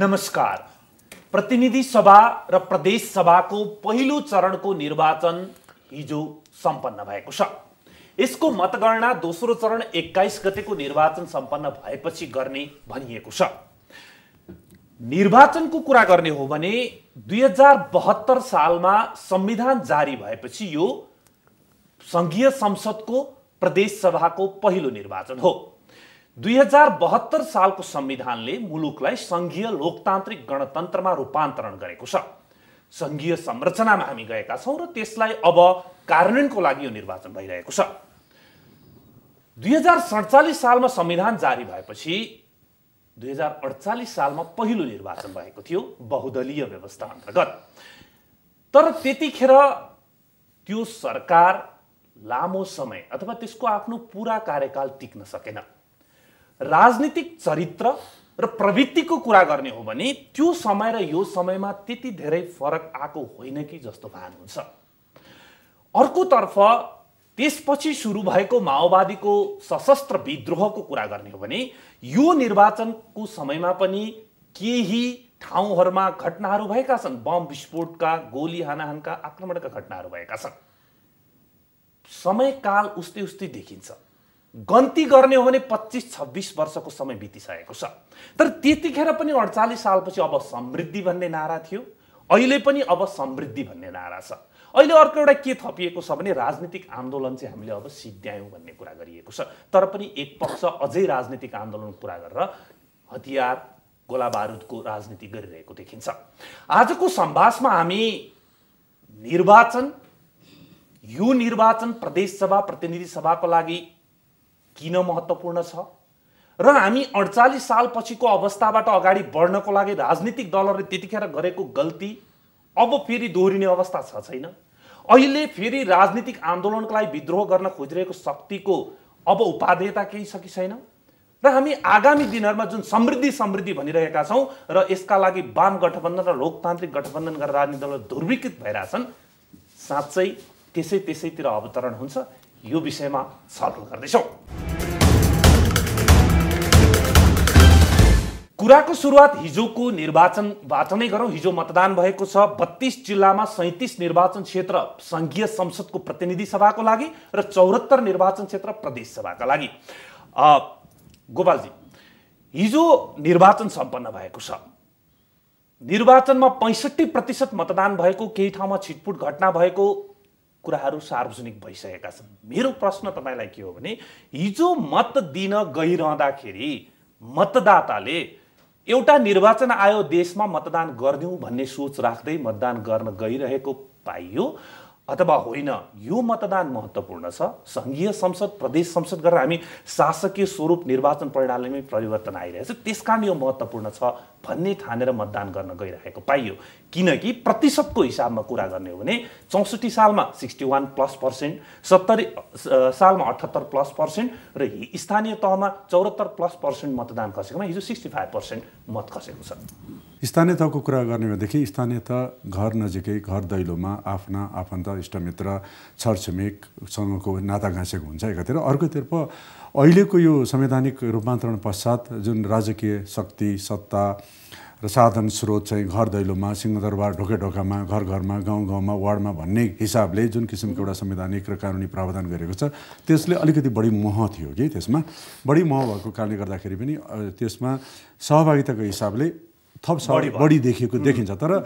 नमस्कार। प्रतिनिधि सभा र प्रदेश सभाको पहिलो चरणको निर्वाचन हिजो सम्पन्न भएको छ। यसको मतगणना दोस्रो चरण 21 गतेको निर्वाचन सम्पन्न भएपछि गर्ने भनिएको छ। निर्वाचनको कुरा गर्ने हो भने 2072 सालमा संविधान जारी भएपछि यो संघीय संसदको प्रदेश सभाको पहिलो निर्वाचन हो। 2072 सालको संविधानले मुलुकलाई संघीय लोकतान्त्रिक गणतन्त्रमा रूपान्तरण गरेको छ। संघीय संरचनामा हामी गएका छौं र त्यसलाई अब कार्यान्वयनको लागि यो निर्वाचन भइरहेको छ। 2047 सालमा संविधान जारी भएपछि 2048 सालमा पहिलो निर्वाचन भएको थियो बहुदलीय व्यवस्था अन्तर्गत। तर त्यतिखेर त्यो सरकार लामो समय अथवा त्यसको आफ्नो पूरा कार्यकाल टिक्न सकेन। राजनीतिक चरित्र र प्रवृत्तिको कुरा गर्ने हो भने त्यो समय र यो समयमा त्यति धेरै फरक आएको होइन कि जस्तो भान हुन्छ। अर्कोतर्फ त्यसपछि सुरु भएको माओवादीको सशस्त्र विद्रोहको कुरा गर्ने हो भने यो निर्वाचनको समयमा पनि केही ठाउँहरूमा घटनाहरू भएका छन्। बम विस्फोटका, गोली हानाहानका, आक्रमणका घटनाहरू भएका छन्। समयकाल उस्तै उस्तै देखिन्छ। गन्ती गर्ने हो भने 25-26 वर्षको समय बितिसकेको छ। तर त्यतिखेर पनि 48 सालपछि अब समृद्धि भन्ने नारा थियो, अहिले पनि अब समृद्धि भन्ने नारा छ। अहिले अर्को एउटा के थपिएको छ भने राजनीतिक आन्दोलन चाहिँ हामीले अब सिद्ध्यायौँ भन्ने कुरा गरिएको छ। तर पनि एक पक्ष अझै राजनीतिक आन्दोलन पुरा गरेर हतियार गोला बारुदको राजनीति गरिरहेको देखिन्छ। आजको संवादमा हामी यो निर्वाचन प्रदेश सभा प्रतिनिधि सभाको लागि किन महत्त्वपूर्ण छ र हामी 48 सालपछिको अवस्थाबाट अगाडि बढ्नको लागि राजनीतिक दलहरूले त्यतिखेर गरेको गल्ती अब फेरि दोहोरिने अवस्था छ छैन। अहिले फेरि राजनीतिक आन्दोलनको लागि विद्रोह गर्न खोजिरहेको शक्तिको अब उपादेयता केही छ कि छैन र हामी आगामी दिनहरूमा जुन समृद्धि भनिरहेका छौं र यसका लागि वाम गठबन्धन र लोकतान्त्रिक गठबन्धन गरेर राजनीतिक दलहरू ध्रुवीकृत भइरहेछन्, साँच्चै त्यसैतिर अवतरण हुन्छ। यो विषयमा छलफल गर्दैछौं। कुराको सुरुवात हिजोको निर्वाचनबाट नै गरौँ। हिजो मतदान भएको छ 32 जिल्लामा 37 निर्वाचन क्षेत्र संघीय संसदको प्रतिनिधि सभाको लागि र 74 निर्वाचन क्षेत्र प्रदेश सभाका लागि। गोपालजी, हिजो निर्वाचन सम्पन्न भएको छ। निर्वाचनमा 65% मतदान भएको, केही ठाउँमा छिटपुट घटना भएको कुराहरू सार्वजनिक भइसकेका छन्। मेरो प्रश्न तपाईलाई के हो भने हिजो मत दिन गइरहँदाखेरि मतदाताले एउटा निर्वाचन आयो देशमा मतदान गर्दिउँ भन्ने सोच राख्दै मतदान गर्न गइरहेको पाइयो अथवा होइन? यो मतदान महत्त्वपूर्ण छ। संघीय संसद प्रदेश संसद गरेर हामी शासकीय स्वरूप निर्वाचन प्रणालीमै परिवर्तन आइरहेछ, त्यसकारण यो महत्त्वपूर्ण छ भन्ने ठानेर मतदान गर्न गइरहेको पाइयो। किनकि प्रतिशतको हिसाबमा कुरा गर्ने हो भने 64 सालमा 61+%, 70 सालमा 78+% र स्थानीय तहमा 74+% मतदान खसेकोमा हिजो 65% मत खसेको छ। स्थानीय तहको कुरा गर्ने भनेदेखि स्थानीय तह घर नजिकै, घर दैलोमा आफ्ना आफन्त इष्टमित्र छरछिमेकसँगको नाता गाँसेको हुन्छ एकातिर। अर्कोतर्फ अहिलेको यो संवैधानिक रूपान्तरण पश्चात जुन राजकीय शक्ति, सत्ता र साधन स्रोत चाहिँ घर दैलोमा, सिंहदरबार, ढोकामा, घर घरमा, गाउँ गाउँमा, वार्डमा भन्ने हिसाबले जुन किसिमको एउटा संवैधानिक र कानुनी प्रावधान गरेको छ त्यसले अलिकति बढी मोह थियो कि त्यसमा बढी मोह भएको कारणले गर्दाखेरि पनि त्यसमा सहभागिताको हिसाबले थप बढी देखिन्छ। तर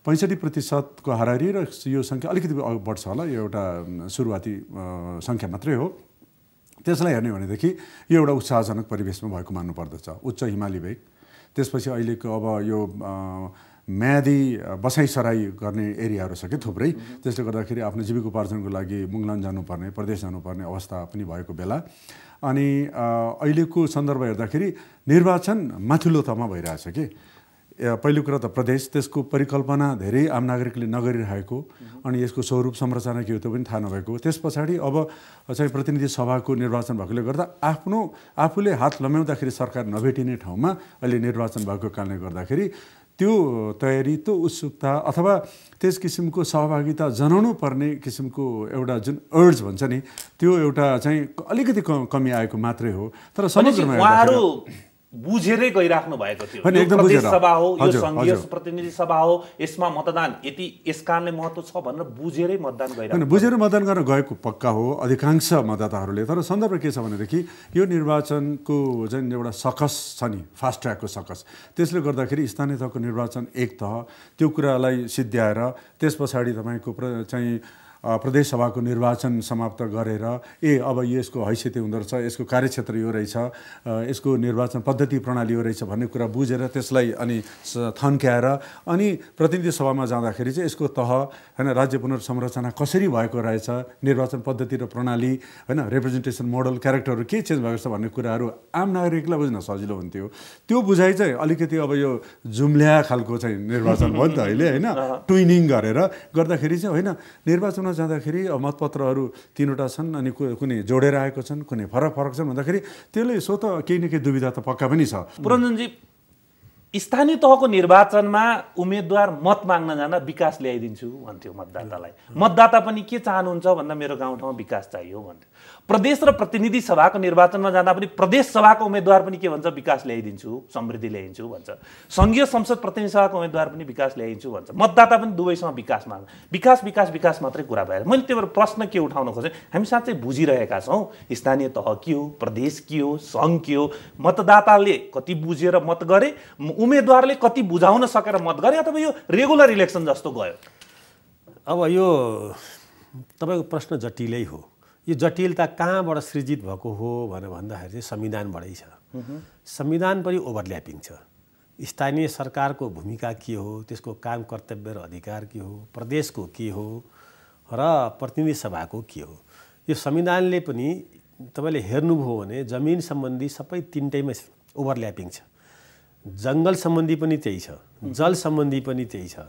65% को हाराहारी र यो सङ्ख्या अलिकति बढ्छ होला, यो एउटा सुरुवाती सङ्ख्या मात्रै हो। त्यसलाई हेर्ने भनेदेखि यो एउटा उत्साहजनक परिवेशमा भएको मान्नुपर्दछ। उच्च हिमाली भेग, त्यसपछि अहिलेको अब यो म्यादी बसाइसराई गर्ने एरियाहरू छ कि थुप्रै, त्यसले गर्दाखेरि आफ्नो जीविकोपार्जनको लागि मुङलान जानुपर्ने, प्रदेश जानुपर्ने अवस्था पनि भएको बेला अनि अहिलेको सन्दर्भ हेर्दाखेरि निर्वाचन माथिल्लो तहमा भइरहेछ कि पहिलो कुरा त प्रदेश, त्यसको परिकल्पना धेरै आम नागरिकले नगरिरहेको अनि यसको स्वरूप संरचना के हो त्यो पनि थाहा नभएको, त्यस पछाडि अब चाहिँ प्रतिनिधि सभाको निर्वाचन भएकोले गर्दा आफूले हात लम्याउँदाखेरि सरकार नभेटिने ठाउँमा अहिले निर्वाचन भएको कारणले गर्दाखेरि त्यो तयारी, त्यो उत्सुकता अथवा त्यस किसिमको सहभागिता जनाउनु पर्ने किसिमको एउटा जुन अर्ज भन्छ नि त्यो एउटा चाहिँ अलिकति कमी आएको मात्रै हो। तर समग्रमा बुझेरै गइराख्नु भएको थियो। होइन, यो एकदम प्रदेश बुझेर। सभा हो, यो हजुर, संघीय हजुर। प्रतिनिधि सभा हो, यसमा मतदान यति यस कारणले महत्त्व छ भनेर बुझेरै मतदान होइन, गइराख्नु। बुझेर मतदान गर्न गएको पक्का हो अधिकांश मतदाताहरूले। तर सन्दर्भ के छ भनेदेखि यो निर्वाचनको जुन एउटा सकस छ नि, फास्ट ट्र्याकको सकस, त्यसले गर्दाखेरि स्थानीय तहको निर्वाचन एक तह, त्यो कुरालाई सिद्ध्याएर त्यस पछाडि तपाईँको चाहिँ प्रदेश सभाको निर्वाचन समाप्त गरेर अब यसको हैसियत हुँदो रहेछ, यसको कार्यक्षेत्र यो रहेछ, यसको निर्वाचन पद्धति प्रणाली यो रहेछ भन्ने कुरा बुझेर त्यसलाई अनि थन्क्याएर अनि प्रतिनिधि सभामा जाँदाखेरि चाहिँ यसको तह होइन, राज्य पुनर्संरचना कसरी भएको रहेछ, निर्वाचन पद्धति र प्रणाली होइन, रिप्रेजेन्टेसन मोडल, क्यारेक्टरहरू के चेन्ज भएको छ भन्ने कुराहरू आम नागरिकलाई बुझ्न सजिलो हुन्थ्यो। त्यो बुझाइ चाहिँ अलिकति अब यो जुम्ल्या खालको चाहिँ निर्वाचन भयो नि त अहिले होइन, ट्विनिङ गरेर गर्दाखेरि चाहिँ होइन, निर्वाचनमा जाँदाखेरि मतपत्रहरू 3वटा छन् अनि कुनै जोडेर आएको छन्, कुनै फरक छन् भन्दाखेरि त्यसले स्वत केही न केही दुविधा त पक्का पनि छ। पुरञ्जनजी, स्थानीय तहको निर्वाचनमा उम्मेदवार मत माग्न जाँदा विकास ल्याइदिन्छु भन्थ्यो मतदातालाई। मतदाता पनि के चाहनुहुन्छ भन्दा मेरो गाउँठाउँमा विकास चाहियो भन्थ्यो। प्रदेश र प्रतिनिधि सभाको निर्वाचनमा जाँदा पनि प्रदेश सभाको उम्मेदवार पनि के भन्छ, विकास ल्याइदिन्छु, समृद्धि ल्याइदिन्छु भन्छ। संघीय संसद प्रतिनिधि सभाको उम्मेदवार पनि विकास ल्याइदिन्छु भन्छ। मतदाता पनि दुवैसँग विकास माग्छ। विकास विकास विकास मात्रै कुरा भएर मैले त्यही भएर प्रश्न के उठाउन खोजेँ, हामी साँच्चै बुझिरहेका छौँ स्थानीय तह के हो, प्रदेश के हो, सङ्घ के हो, मतदाताले कति बुझेर मत गरे, उम्मेदवारले कति बुझाउन सकेर मत गरे, अथवा यो रेगुलर इलेक्सन जस्तो गयो? अब यो तपाईँको प्रश्न जटिलै हो। यो जटिलता कहाँबाट सृजित भएको हो भनेर भन्दाखेरि चाहिँ संविधानबाटै छ। संविधान पनि ओभरल्यापिङ छ। स्थानीय सरकारको भूमिका के हो, त्यसको काम, कर्तव्य र अधिकार के हो, प्रदेशको के हो र प्रतिनिधि सभाको के हो, यो संविधानले पनि तपाईँले हेर्नुभयो भने जमिन सम्बन्धी सबै तिनटैमा ओभरल्यापिङ छ। जङ्गल सम्बन्धी पनि त्यही छ, जल सम्बन्धी पनि त्यही छ।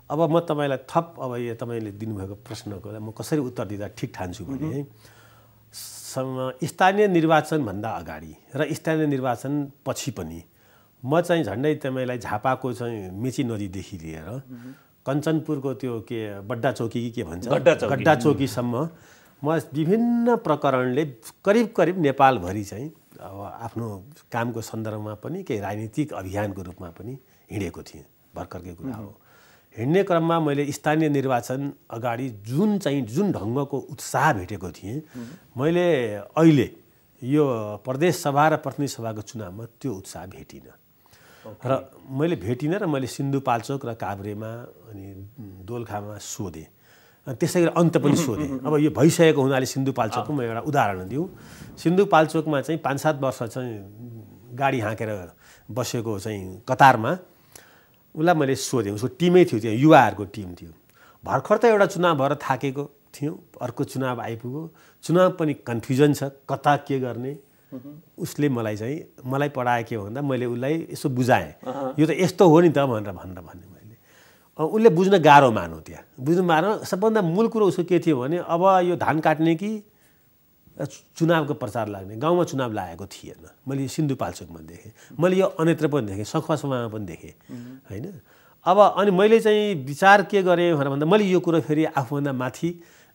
अब म तपाईँलाई थप अब यो तपाईँले दिनुभएको प्रश्नको म कसरी उत्तर दिँदा ठिक ठान्छु भने स्थानीय निर्वाचनभन्दा अगाडि र स्थानीय निर्वाचन पछि पनि म चाहिँ झन्डै तपाईँलाई झापाको चाहिँ मेची नदीदेखि लिएर कञ्चनपुरको त्यो के बड्डा चौकी के भन्छ, गड्डा चौकीसम्म म विभिन्न प्रकरणले करिब करिब नेपालभरि चाहिँ अब आफ्नो कामको सन्दर्भमा पनि केही राजनीतिक अभियानको रूपमा पनि हिँडेको थिएँ। भर्खरकै कुरा हो। हिँड्ने क्रममा मैले स्थानीय निर्वाचन अगाडि जुन ढङ्गको उत्साह भेटेको थिएँ, मैले अहिले यो प्रदेश सभा र प्रतिनिधि सभाको चुनावमा त्यो उत्साह भेटिनँ। र मैले सिन्धुपाल्चोक र काभ्रेमा अनि दोलखामा सोधेँ, त्यसै गरी अन्त पनि सोधेँ। अब यो भइसकेको हुनाले सिन्धुपाल्चोकको म एउटा उदाहरण दिउँ। सिन्धुपाल्चोकमा चाहिँ 5-7 वर्ष चाहिँ गाडी हाँकेर बसेको चाहिँ कतारमा उसलाई मैले सोधेँ। उसको टिमै थियो, त्यहाँ युवाहरूको टिम थियो। भर्खर त एउटा चुनाव भएर थाकेको थियौँ, अर्को चुनाव आइपुग्यो, चुनाव पनि कन्फ्युजन छ कता के गर्ने। उसले मलाई पढाए के भन्दा मैले उसलाई यसो बुझाएँ, यो त यस्तो हो नि त भनेर भने मैले। उसले बुझ्न गाह्रो मानौ। त्यहाँ बुझ्नु मानो सबभन्दा मूल कुरो उसको के थियो भने अब यो धान काट्ने कि चुनावको प्रचार लाग्ने। गाउँमा चुनाव लागेको थिएन। मैले सिन्धुपाल्चोकमा देखेँ, मैले यो अन्यत्र पनि देखेँ, सखुवासभामा पनि देखेँ होइन। अब अनि मैले चाहिँ विचार के गरेँ भनेर भन्दा मैले यो कुरो फेरि आफूभन्दा माथि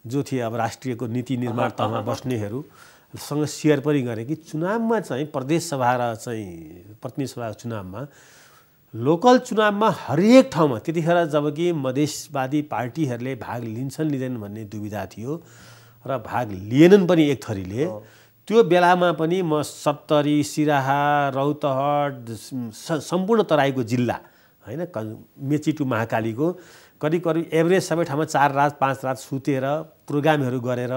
जो थिए अब राष्ट्रियको नीति निर्माण तहमा बस्नेहरूसँग सेयर पनि गरेँ कि चुनावमा चाहिँ प्रदेश सभा र चाहिँ प्रतिनिधि सभाको चुनावमा लोकल चुनावमा हरेक ठाउँमा त्यतिखेर जबकि मधेसवादी पार्टीहरूले भाग लिन्छन् लिँदैन भन्ने दुविधा थियो र भाग लिएनन् पनि एक थरीले, त्यो बेलामा पनि म सप्तरी, सिराहा, रौतहट, सम्पूर्ण तराईको जिल्ला होइन, मेची टु महाकालीको करिब एभरेज सबै ठाउँमा 4 रात 5 रात सुतेर प्रोग्रामहरू गरेर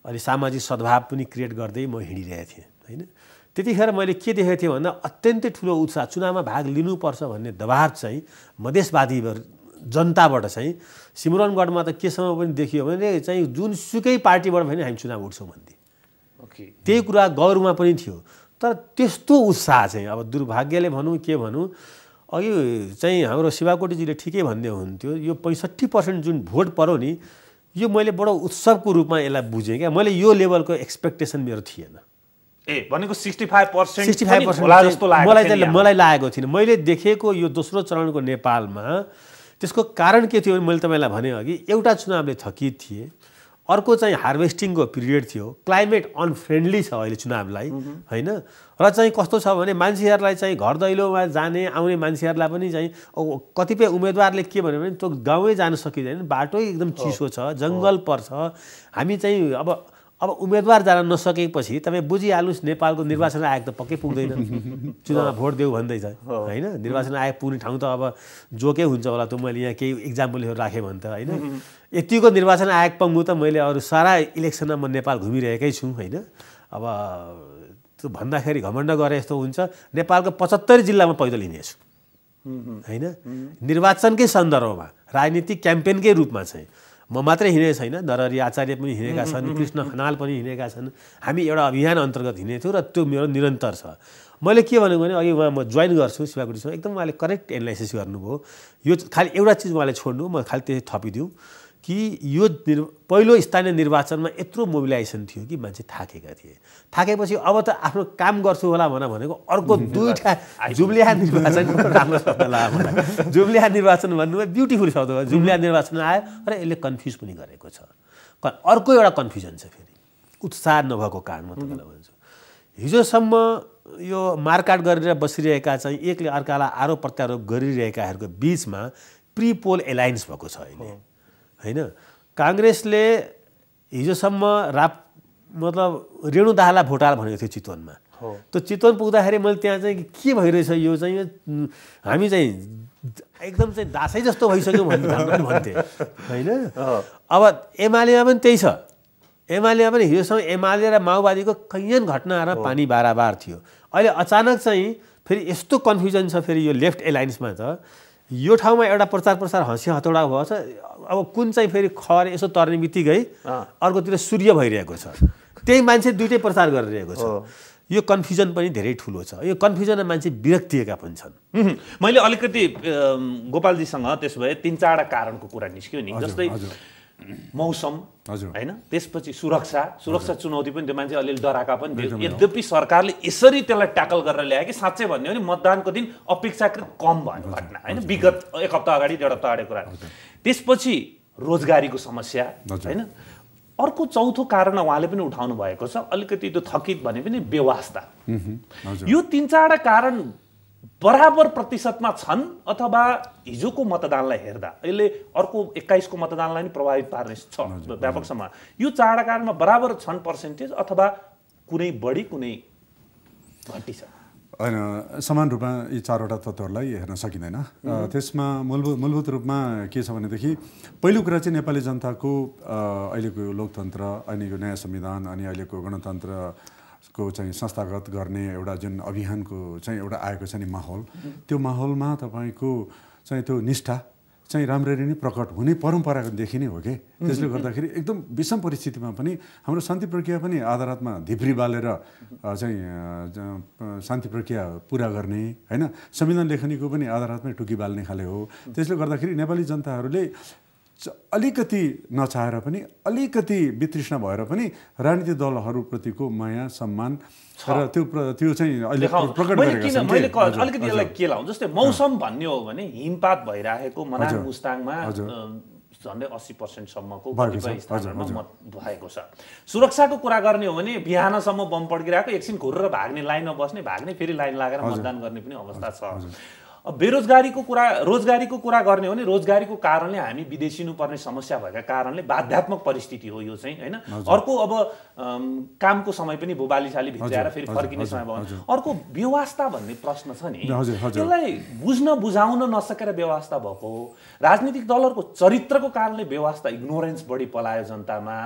अनि सामाजिक सद्भाव पनि क्रिएट गर्दै म हिँडिरहेको थिएँ होइन। त्यतिखेर मैले के देखेको थिएँ भन्दा अत्यन्तै ठुलो उत्साह, चुनावमा भाग लिनुपर्छ भन्ने दबाब चाहिँ मधेसवादी जनताबाट चाहिँ सिमरनगढमा त केसम्म पनि देखियो भने चाहिँ जुनसुकै पार्टीबाट पनि हामी चुनाव उठ्छौँ भन्थे। त्यही कुरा गौरमा पनि थियो। तर त्यस्तो उत्साह चाहिँ अब दुर्भाग्यले भनौँ के भनौँ, अघि चाहिँ हाम्रो शिवाकोटीजीले ठिकै भन्दै हुन्थ्यो, यो 65% जुन भोट पर्यो नि, यो मैले बडो उत्सवको रूपमा यसलाई बुझेँ क्या। मैले यो लेभलको एक्सपेक्टेसन मेरो थिएन। भनेको 65% मलाई लागेको थिएन। मैले देखेको यो दोस्रो चरणको नेपालमा त्यसको कारण के थियो भने मैले तपाईँलाई भने अघि एउटा चुनावले थकित थिए, अर्को चाहिँ हार्भेस्टिङको पिरियड थियो, क्लाइमेट अनफ्रेन्डली छ अहिले चुनावलाई होइन। र चाहिँ कस्तो छ भने मान्छेहरूलाई चाहिँ घर दैलोमा जाने आउने मान्छेहरूलाई पनि चाहिँ कतिपय उम्मेदवारले के भन्यो भने त्यो गाउँै जान सकिँदैन, बाटो एकदम चिसो छ, जङ्गल पर्छ। हामी चाहिँ अब उम्मेदवार जान नसकेपछि तपाईँ बुझिहाल्नुहोस् नेपालको निर्वाचन आयोग त पक्कै पुग्दैन चुनावमा भोट देऊ भन्दैछ होइन। निर्वाचन आयोग पुग्ने ठाउँ त अब जोकै हुन्छ होला, त मैले यहाँ केही इक्जाम्पलहरू राखेँ भने त होइन। यतिको निर्वाचन आयोग पङ्गु त मैले अरू सारा इलेक्सनमा म नेपाल घुमिरहेकै छु होइन। अब त्यो भन्दाखेरि घमण्ड गरे जस्तो हुन्छ, नेपालको 75 जिल्लामा पैदल हिँडेछु होइन। निर्वाचनकै सन्दर्भमा राजनीतिक क्याम्पेनकै रूपमा चाहिँ म मात्रै हिँडेको छैन, नरहरि आचार्य पनि हिँडेका छन्, कृष्ण खनाल पनि हिँडेका छन्। हामी एउटा अभियान अन्तर्गत हिँडेको थियौँ र त्यो मेरो निरन्तर छ। मैले के भनेको भने अघि उहाँ म जोइन गर्छु शिवाकोटीसँग, एकदम उहाँले करेक्ट एनालाइसिस गर्नुभयो। यो खालि एउटा चिज उहाँले छोड्नु, म खालि त्यही थपिदिउँ कि यो पहिलो स्थानीय निर्वाचनमा यत्रो मोबिलाइजेसन थियो कि मान्छे थाकेका थिए। थाकेपछि अब त आफ्नो काम गर्छु होला भनेको अर्को दुईवटा जुम्लिया निर्वाचन राम्रो शब्द लाग्यो मलाई। जुम्लिया निर्वाचन भन्नुभयो ब्युटिफुल शब्द हो। जुम्लिया निर्वाचन आयो र यसले कन्फ्युज पनि गरेको छ। अर्को एउटा कन्फ्युजन छ फेरि, उत्साह नभएको कारण म तपाईँलाई भन्छु। हिजोसम्म यो मारकाट गरेर बसिरहेका चाहिँ एकले अर्कालाई आरोप प्रत्यारोप गरिरहेकाहरूको बिचमा प्री पोल एलायन्स भएको छ अहिले होइन। काङ्ग्रेसले हिजोसम्म मतलब रेणु दाहाललाई भोट हाल भनेको थियो चितवनमा। त्यो चितवन पुग्दाखेरि मैले त्यहाँ चाहिँ के भइरहेछ यो चाहिँ हामी चाहिँ एकदम चाहिँ दासै जस्तो भइसक्यो भन्थे होइन। अब एमालेमा पनि त्यही छ। एमालेमा पनि हिजोसम्म एमाले र माओवादीको कैयन घटनाहरू पानी बाराबार थियो। अहिले अचानक चाहिँ फेरि यस्तो कन्फ्युजन छ फेरि यो लेफ्ट एलायन्समा त यो ठाउँमा एउटा प्रचार हँसी हतौडा भएको छ। अब कुन चाहिँ फेरि खर यसो तर्ने बित्तिकै अर्कोतिर सूर्य भइरहेको छ, त्यही मान्छे दुइटै प्रचार गरिरहेको छ। यो कन्फ्युजन पनि धेरै ठुलो छ। यो कन्फ्युजनमा मान्छे विरक्तिएका पनि छन्। मैले अलिकति गोपालजीसँग त्यसो भए 3-4 कारणको कुरा निस्क्यो नि, जस्तै मौसम होइन, त्यसपछि सुरक्षा चुनौती पनि त्यो मान्छे अलिअलि डराएका पनि थियो। यद्यपि सरकारले यसरी त्यसलाई ट्याकल गरेर ल्यायो कि साँच्चै भन्ने हो भने मतदानको दिन अपेक्षाकृत कम भयो घटना होइन, विगत 1 हप्ता अगाडि 1.5 हप्ता अगाडि कुरा। त्यसपछि रोजगारीको समस्या होइन। अर्को चौथो कारण उहाँले पनि उठाउनु भएको छ, अलिकति त्यो थकित भने पनि व्यवस्था। यो 3-4 कारण बराबर प्रतिशतमा छन् अथवा हिजोको मतदानलाई हेर्दा यसले अर्को 21 को मतदानलाई पनि प्रभावित पार्ने छ व्यापक समूह। यो 4 कारणमा बराबर छन् पर्सेन्टेज अथवा कुनै बढी कुनै घटी छ? होइन, समान रूपमा यी 4वटा तत्त्वहरूलाई हेर्न सकिँदैन। त्यसमा मूलभूत रूपमा के छ भनेदेखि पहिलो कुरा चाहिँ नेपाली जनताको अहिलेको लोकतन्त्र, अहिलेको नयाँ संविधान अनि अहिलेको गणतन्त्र को चाहिँ संस्थागत गर्ने एउटा जुन अभियानको चाहिँ एउटा आएको छ नि माहौल, त्यो माहौलमा तपाईँको चाहिँ त्यो निष्ठा चाहिँ राम्ररी नै प्रकट हुने परम्परा देखिने हो कि। त्यसले गर्दाखेरि एकदम विषम परिस्थितिमा पनि हाम्रो शान्ति प्रक्रिया पनि आधारमा धिप्री बालेर चाहिँ शान्ति प्रक्रिया पुरा गर्ने होइन, संविधान लेखनीको पनि आधारमै टुकी बाल्ने खाले हो। त्यसले गर्दाखेरि नेपाली जनताहरूले अलिकति नचाहेर पनि अलिकति वितृष्णा भएर पनि राजनीतिक दलहरूप्रतिको माया सम्मान र त्यो चाहिँ अहिले प्रकट गरेका छन्। मैले अलिकति यसलाई के लाउँ, जस्तै मौसम भन्ने हो भने हिमपात भइरहेको मनाङ मुस्ताङमा झन्डै 80% सम्मको कतिपय स्थानहरूमा मत भएको छ। सुरक्षाको कुरा गर्ने हो भने बिहानसम्म बम पड्किरहेको, एकछिन घुरेर भाग्ने, लाइनमा बस्ने, भाग्ने, फेरि लाइन लागेर मतदान गर्ने पनि अवस्था छ। रोजगारीको कुरा गर्ने हो भने रोजगारीको कारणले हामी विदेशिनु पर्ने समस्या भएका कारणले बाध्यात्मक परिस्थिति हो यो चाहिँ होइन। अर्को अब कामको समय पनि बालिसाली भित्राएर फेरि फर्किने समय भयो। अर्को व्यवस्था भन्ने प्रश्न छ नि, त्यसलाई बुझ्न बुझाउन नसकेर व्यवस्था भएको हो। राजनीतिक दलहरूको चरित्रको कारणले व्यवस्था इग्नोरेन्स बढी पलायो जनतामा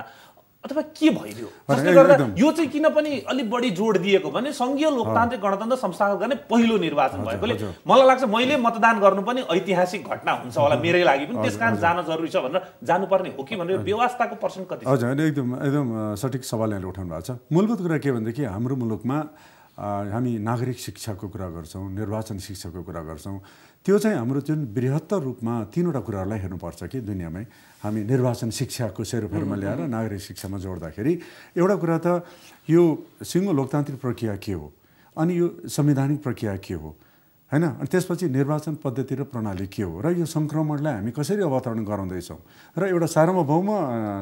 अथवा के भइदियो, जसले गर्दा यो चाहिँ किन पनि अलिक बढी जोड दिएको भने सङ्घीय लोकतान्त्रिक गणतन्त्र संस्थागत गर्ने पहिलो निर्वाचन भएकोले मलाई लाग्छ मैले मतदान गर्नु पनि ऐतिहासिक घटना हुन्छ होला मेरै लागि पनि, त्यसकारण जान जरुरी छ भनेर जानुपर्ने हो कि भनेर व्यवस्थाको पर्सेन्ट कति छ? हजुर, एकदम सठिक सवाल यहाँले उठाउनु भएको छ। मूलभूत कुरा के भनेदेखि हाम्रो मुलुकमा हामी नागरिक शिक्षाको कुरा गर्छौँ, निर्वाचन शिक्षाको कुरा गर्छौँ। त्यो चाहिँ हाम्रो जुन बृहत्तर रूपमा 3वटा कुराहरूलाई हेर्नुपर्छ कि दुनियाँमै हामी निर्वाचन शिक्षाको सेरोफेरोमा ल्याएर नागरिक शिक्षामा जोड्दाखेरि एउटा कुरा त यो सिङ्गो लोकतान्त्रिक प्रक्रिया के हो, अनि यो संवैधानिक प्रक्रिया के हो, हैन। अनि त्यसपछि निर्वाचन पद्धति र प्रणाली के हो र यो सङ्क्रमणलाई हामी कसरी अवतरण गराउँदैछौँ र एउटा सार्वभौम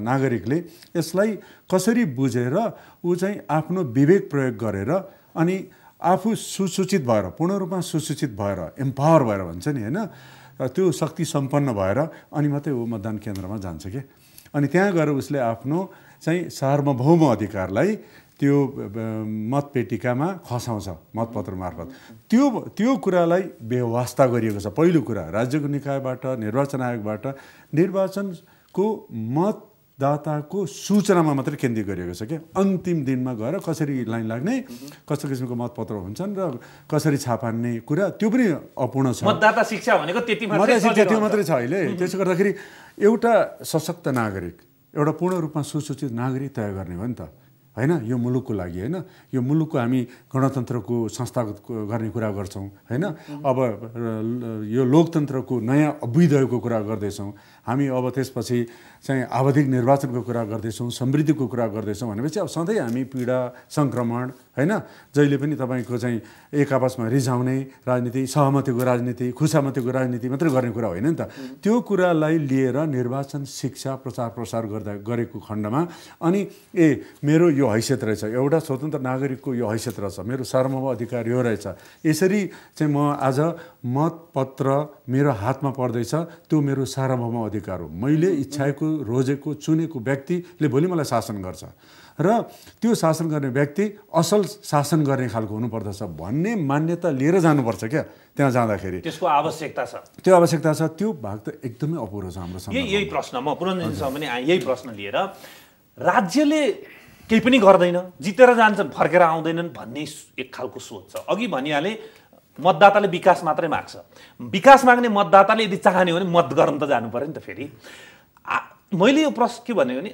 नागरिकले यसलाई कसरी बुझेर ऊ चाहिँ आफ्नो विवेक प्रयोग गरेर अनि आफू सुसूचित भएर पूर्ण रूपमा सुसूचित भएर एम्पावर भएर भन्छ नि हैन, त्यो शक्ति सम्पन्न भएर अनि मात्रै ऊ मतदान केन्द्रमा जान्छ के। अनि त्यहाँ गएर उसले आफ्नो चाहिँ सार्वभौम अधिकारलाई त्यो मतपेटिकामा खसाउँछ मतपत्र मार्फत। त्यो कुरालाई व्यवस्था गरिएको छ। पहिलो कुरा राज्यको निकायबाट निर्वाचन आयोगबाट निर्वाचनको मतदाताको सूचनामा मात्रै केन्द्रित गरिएको छ क्या। अन्तिम दिनमा गएर कसरी लाइन लाग्ने, कस्तो किसिमको मतपत्र हुन्छन् र कसरी छापान्ने कुरा त्यो पनि अपूर्ण छ। मतदाता शिक्षा भनेको त्यति मात्रै छ अहिले। त्यसो गर्दाखेरि एउटा सशक्त नागरिक, एउटा पूर्ण रूपमा सुसूचित नागरिक तय गर्ने हो नि त हैन। यो मुलुकको लागि हैन, यो मुलुकको हामी गणतन्त्रको संस्थागत गर्ने कुरा गर्छौँ हैन। अब यो लोकतन्त्रको नयाँ अभ्युदयको कुरा गर्दैछौँ हामी। अब त्यसपछि चाहिँ आवधिक निर्वाचनको कुरा गर्दैछौँ, समृद्धिको कुरा गर्दैछौँ भनेपछि अब सधैँ हामी पीडा सङ्क्रमण हैन, जहिले पनि तपाईँको चाहिँ एक आपसमा रिझाउने राजनीति, सहमतिको राजनीति, खुसामतीको राजनीति मात्रै गर्ने कुरा होइन नि त। त्यो कुरालाई लिएर निर्वाचन शिक्षा प्रचार प्रसार गरेको खण्डमा अनि मेरो यो हैसियत रहेछ, एउटा स्वतन्त्र नागरिकको यो हैसियत रहेछ, मेरो सार्वभौम अधिकार यो रहेछ, यसरी चाहिँ म आज मतपत्र मेरो हातमा पर्दैछ, त्यो मेरो सार्वभौम अधिकार हो। मैले इच्छाएको रोजेको चुनेको व्यक्तिले भोलि मलाई शासन गर्छ र त्यो शासन गर्ने व्यक्ति असल शासन गर्ने खालको हुनुपर्दछ भन्ने मान्यता लिएर जानुपर्छ क्या। त्यहाँ जाँदाखेरि त्यसको आवश्यकता छ, त्यो आवश्यकता छ। त्यो भाग त एकदमै अपुरो छ हाम्रो समाजमा। यही प्रश्न म पुरञ्जनजीसँग पनि यही प्रश्न लिएर राज्यले केही पनि गर्दैन, जितेर जान्छन् फर्केर आउँदैनन् भन्ने एक खालको सोच छ। अघि भनिहाले मतदाताले विकास मात्रै माग्छ, विकास माग्ने मतदाताले यदि चाहने हो भने मत गर्न त जानु पर्यो नि त। फेरि मैले यो प्रश्न के भनेको भने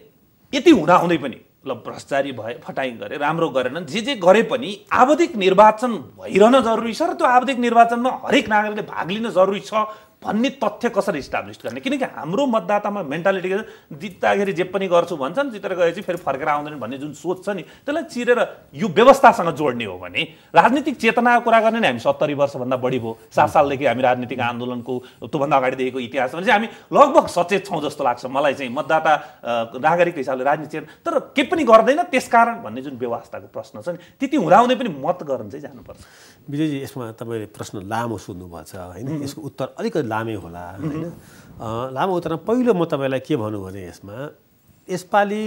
यति हुँदाहुँदै पनि ल भ्रष्टाचारी भए, फटाइ गरे, राम्रो गरेनन्, जे गरे पनि आवधिक निर्वाचन भइरहन जरुरी छ र त्यो आवधिक निर्वाचनमा हरेक नागरिकले भाग लिन जरुरी छ भन्ने तथ्य कसरी इस्टाब्लिस गर्ने। किनकि हाम्रो मतदातामा मेन्टालिटी के जित्दाखेरि जे पनि गर्छु भन्छन्, जितेर गएपछि फेरि फर्केर आउँदैन भन्ने जुन सोच छ नि, त्यसलाई चिरेर यो व्यवस्थासँग जोड्ने हो भने राजनीतिक चेतनाको कुरा गर्ने नि हामी 70 वर्षभन्दा बढी भयो, 7 सालदेखि हामी राजनीतिक आन्दोलनको त्योभन्दा अगाडिदेखिको इतिहास भनेपछि हामी लगभग सचेत छौँ जस्तो लाग्छ मलाई चाहिँ मतदाता नागरिकको हिसाबले राजनीति। तर के पनि गर्दैन त्यसकारण भन्ने जुन व्यवस्थाको प्रश्न छ नि, त्यति हुँदाहुँदै पनि मत गर्न चाहिँ जानुपर्छ। विजयजी, यसमा तपाईँले प्रश्न लामो सोध्नुभएको छ होइन, यसको उत्तर अलिकति लामै होला होइन। लामो उत्तरमा पहिलो म तपाईँलाई के भनौँ भने यसपालि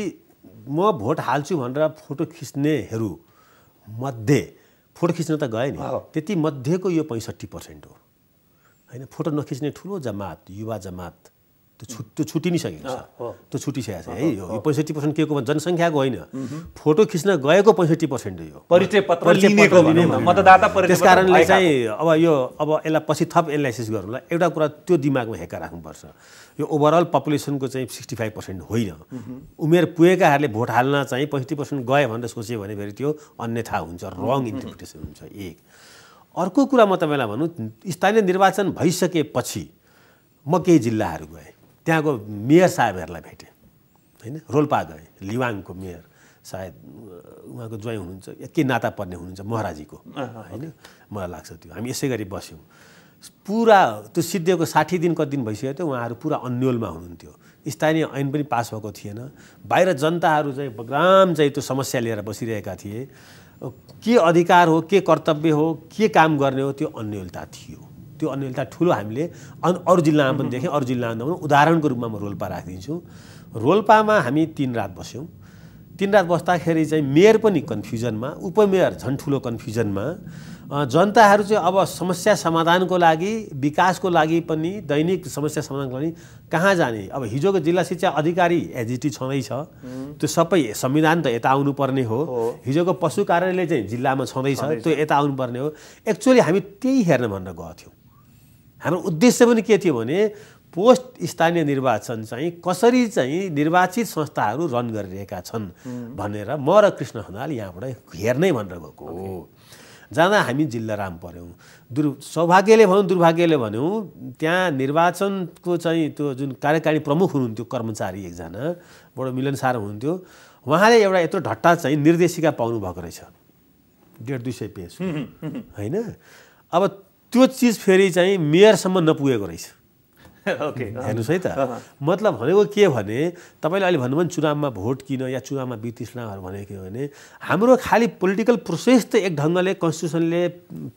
म भोट हाल्छु भनेर फोटो खिच्नेहरू मध्ये फोटो खिच्न त गए नि, त्यति मध्येको यो 65% हो होइन। फोटो नखिच्ने ठुलो जमात, युवा जमात त्यो छुटिनिसकेको छ, त्यो छुटिसकेको छ है। यो 65% के को जनसङ्ख्याको होइन, फोटो खिच्न गएको 65% हो यो परिचय पत्र लिने मतदाता। त्यस कारणले चाहिँ अब यसलाई पछि थप एनालाइसिस गर्नुलाई एउटा कुरा त्यो दिमागमा हेक्का राख्नुपर्छ। यो ओभरअल पपुलेसनको चाहिँ 65% होइन, उमेर पुगेकाहरूले भोट हाल्न चाहिँ 65% गए भनेर सोच्यो भने फेरि त्यो अन्यथा हुन्छ, रङ इन्टरप्रिटेसन हुन्छ। एक अर्को कुरा म तपाईँलाई भनौँ, स्थानीय निर्वाचन भइसकेपछि म केही जिल्लाहरू गएँ, त्यहाँको मेयर साहेबहरूलाई भेटेँ होइन। रोल्पा गएँ, लिवाङको मेयर सायद उहाँको ज्वाइँ हुनुहुन्छ, के नाता पर्ने हुनुहुन्छ महाराजीको होइन, मलाई लाग्छ त्यो। हामी यसै गरी बस्यौँ, पुरा त्यो सिद्धिएको 60 दिन कति दिन भइसक्यो थियो, उहाँहरू पुरा अन्यलमा हुनुहुन्थ्यो। स्थानीय ऐन पनि पास भएको थिएन, बाहिर जनताहरू चाहिँ बग्राम चाहिँ त्यो समस्या लिएर बसिरहेका थिए। के अधिकार हो, के कर्तव्य हो, के काम गर्ने हो, त्यो अन्यलता थियो। त्यो अन्यलता ठुलो हामीले अरू जिल्लामा पनि देख्यौँ, अरू जिल्लामा पनि। उदाहरणको रूपमा म रोल्पा राखिदिन्छु। रोल्पामा हामी 3 रात बस्यौँ। 3 रात बस्दाखेरि चाहिँ मेयर पनि कन्फ्युजनमा, उपमेयर झन् ठुलो कन्फ्युजनमा। जनताहरू चाहिँ अब समस्या समाधानको लागि, विकासको लागि पनि, दैनिक समस्या समाधानको लागि कहाँ जाने। अब हिजोको जिल्ला शिक्षा अधिकारी एजिटी छँदैछ, त्यो सबै संविधान त यता आउनुपर्ने हो। हिजोको पशु कार्यालय चाहिँ जिल्लामा छँदैछ, त्यो यता आउनुपर्ने हो। एक्चुअली हामी त्यही हेर्न भनेर गएको थियौँ। हाम्रो उद्देश्य पनि के थियो भने पोस्ट स्थानीय निर्वाचन चाहिँ कसरी चाहिँ निर्वाचित संस्थाहरू रन गरिरहेका छन् भनेर म र कृष्ण खनाल यहाँबाट हेर्नै भनेर गएको हो। जाँदा हामी जिल्लाराम पऱ्यौँ। सौभाग्यले भनौँ दुर्भाग्यले भनौँ, त्यहाँ निर्वाचनको चाहिँ त्यो जुन कार्यकारिणी प्रमुख हुनुहुन्थ्यो कर्मचारी एकजना, बडो मिलनसार हुनुहुन्थ्यो। उहाँले एउटा यत्रो ढट्टा चाहिँ निर्देशिका पाउनु भएको रहेछ, 150-200 पेज होइन। अब त्यो चिज फेरि चाहिँ मेयरसम्म नपुगेको रहेछ। ओके, हेर्नुहोस् है त, मतलब भनेको के भने तपाईँले अहिले भन्नुभयो नि चुनावमा भोट किन या चुनावमा वितृष्णाहरू भनेको के भने हाम्रो खालि पोलिटिकल प्रोसेस त एक ढङ्गले कन्स्टिट्युसनले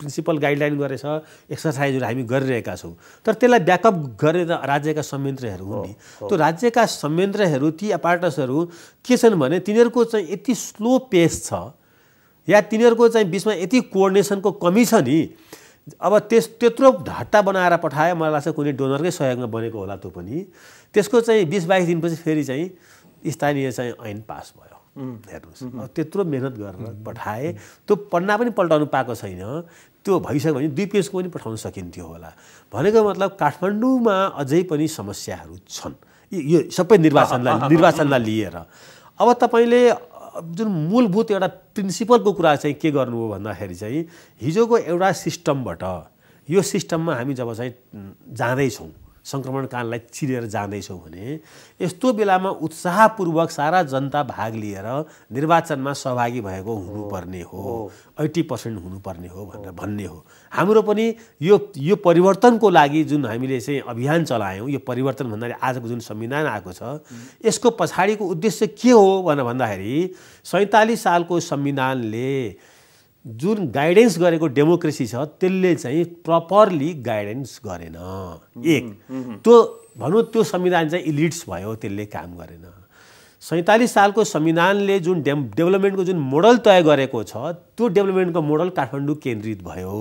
प्रिन्सिपल गाइडलाइन गरेछ, एक्सर्साइजहरू हामी गरिरहेका छौँ, तर त्यसलाई ब्याकअप गरेर राज्यका संयन्त्रहरू हुन् नि, त्यो राज्यका संयन्त्रहरू ती एपार्टसहरू के छन् भने तिनीहरूको चाहिँ यति स्लो पेस छ या तिनीहरूको चाहिँ बिचमा यति कोअर्डिनेसनको कमी छ नि, अब त्यत्रो ढट्टा बनाएर पठाए, मलाई लाग्छ कुनै डोनरकै सहयोगमा बनेको होला त्यो पनि, त्यसको चाहिँ 20-22 दिनपछि फेरि चाहिँ स्थानीय चाहिँ ऐन पास भयो। हेर्नुहोस्, अब त्यत्रो मेहनत गरेर पठाए, त्यो पन्ना पनि पल्टाउनु पाएको छैन, त्यो भइसक्यो भने 2 पेजको पनि पठाउन सकिन्थ्यो होला। भनेको मतलब काठमाडौँमा अझै पनि समस्याहरू छन् यो सबै निर्वाचनलाई लिएर। अब तपाईँले जुन मूलभूत एउटा प्रिन्सिपलको कुरा चाहिँ के गर्नु हो भन्दाखेरि चाहिँ हिजोको एउटा सिस्टमबाट यो सिस्टममा हामी जब चाहिँ जाँदैछौँ, सङ्क्रमणकाललाई चिरेर जाँदैछौँ भने यस्तो बेलामा उत्साहपूर्वक सारा जनता भाग लिएर निर्वाचनमा सहभागी भएको हुनुपर्ने हो, 80% हुनुपर्ने हो भनेर भन्ने हो। हाम्रो पनि यो परिवर्तनको लागि जुन हामीले चाहिँ अभियान चलायौँ, यो परिवर्तन भन्दाखेरि आजको जुन संविधान आएको छ यसको पछाडिको उद्देश्य के हो भनेर भन्दाखेरि 47 सालको संविधानले जुन गाइडेन्स गरेको डेमोक्रेसी छ त्यसले चाहिँ प्रपरली गाइडेन्स गरेन। एक त्यो भनौँ त्यो संविधान चाहिँ इलिट्स भयो, त्यसले काम गरेन। 47 सालको संविधानले जुन डेभलपमेन्टको जुन मोडल तय गरेको छ त्यो डेभलपमेन्टको मोडल काठमाडौँ केन्द्रित भयो,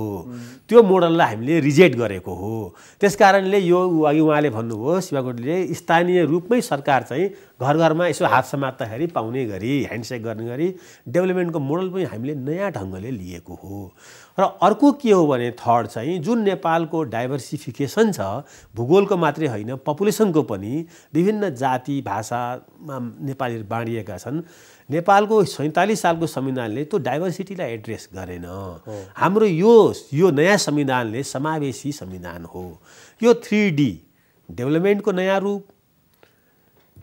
त्यो मोडललाई हामीले रिजेक्ट गरेको हो। त्यसकारणले यो अघि उहाँले भन्नुभयो शिवकोटीले स्थानीय रूपमै सरकार चाहिँ घर घरमा यसो हात समात्दाखेरि पाउने गरी ह्यान्डसेक गर्ने गरी डेभलपमेन्टको मोडल पनि हामीले नयाँ ढङ्गले लिएको हो। र अर्को के हो भने थर्ड चाहिँ जुन नेपालको डाइभर्सिफिकेसन छ, भूगोलको मात्रै होइन पपुलेसनको पनि विभिन्न जाति भाषामा नेपालीहरू बाँडिएका छन्, नेपालको 47 सालको संविधानले त्यो डाइभर्सिटीलाई एड्रेस गरेन। हाम्रो यो नयाँ संविधानले समावेशी संविधान हो। यो 3D डेभलपमेन्टको नयाँ रूप,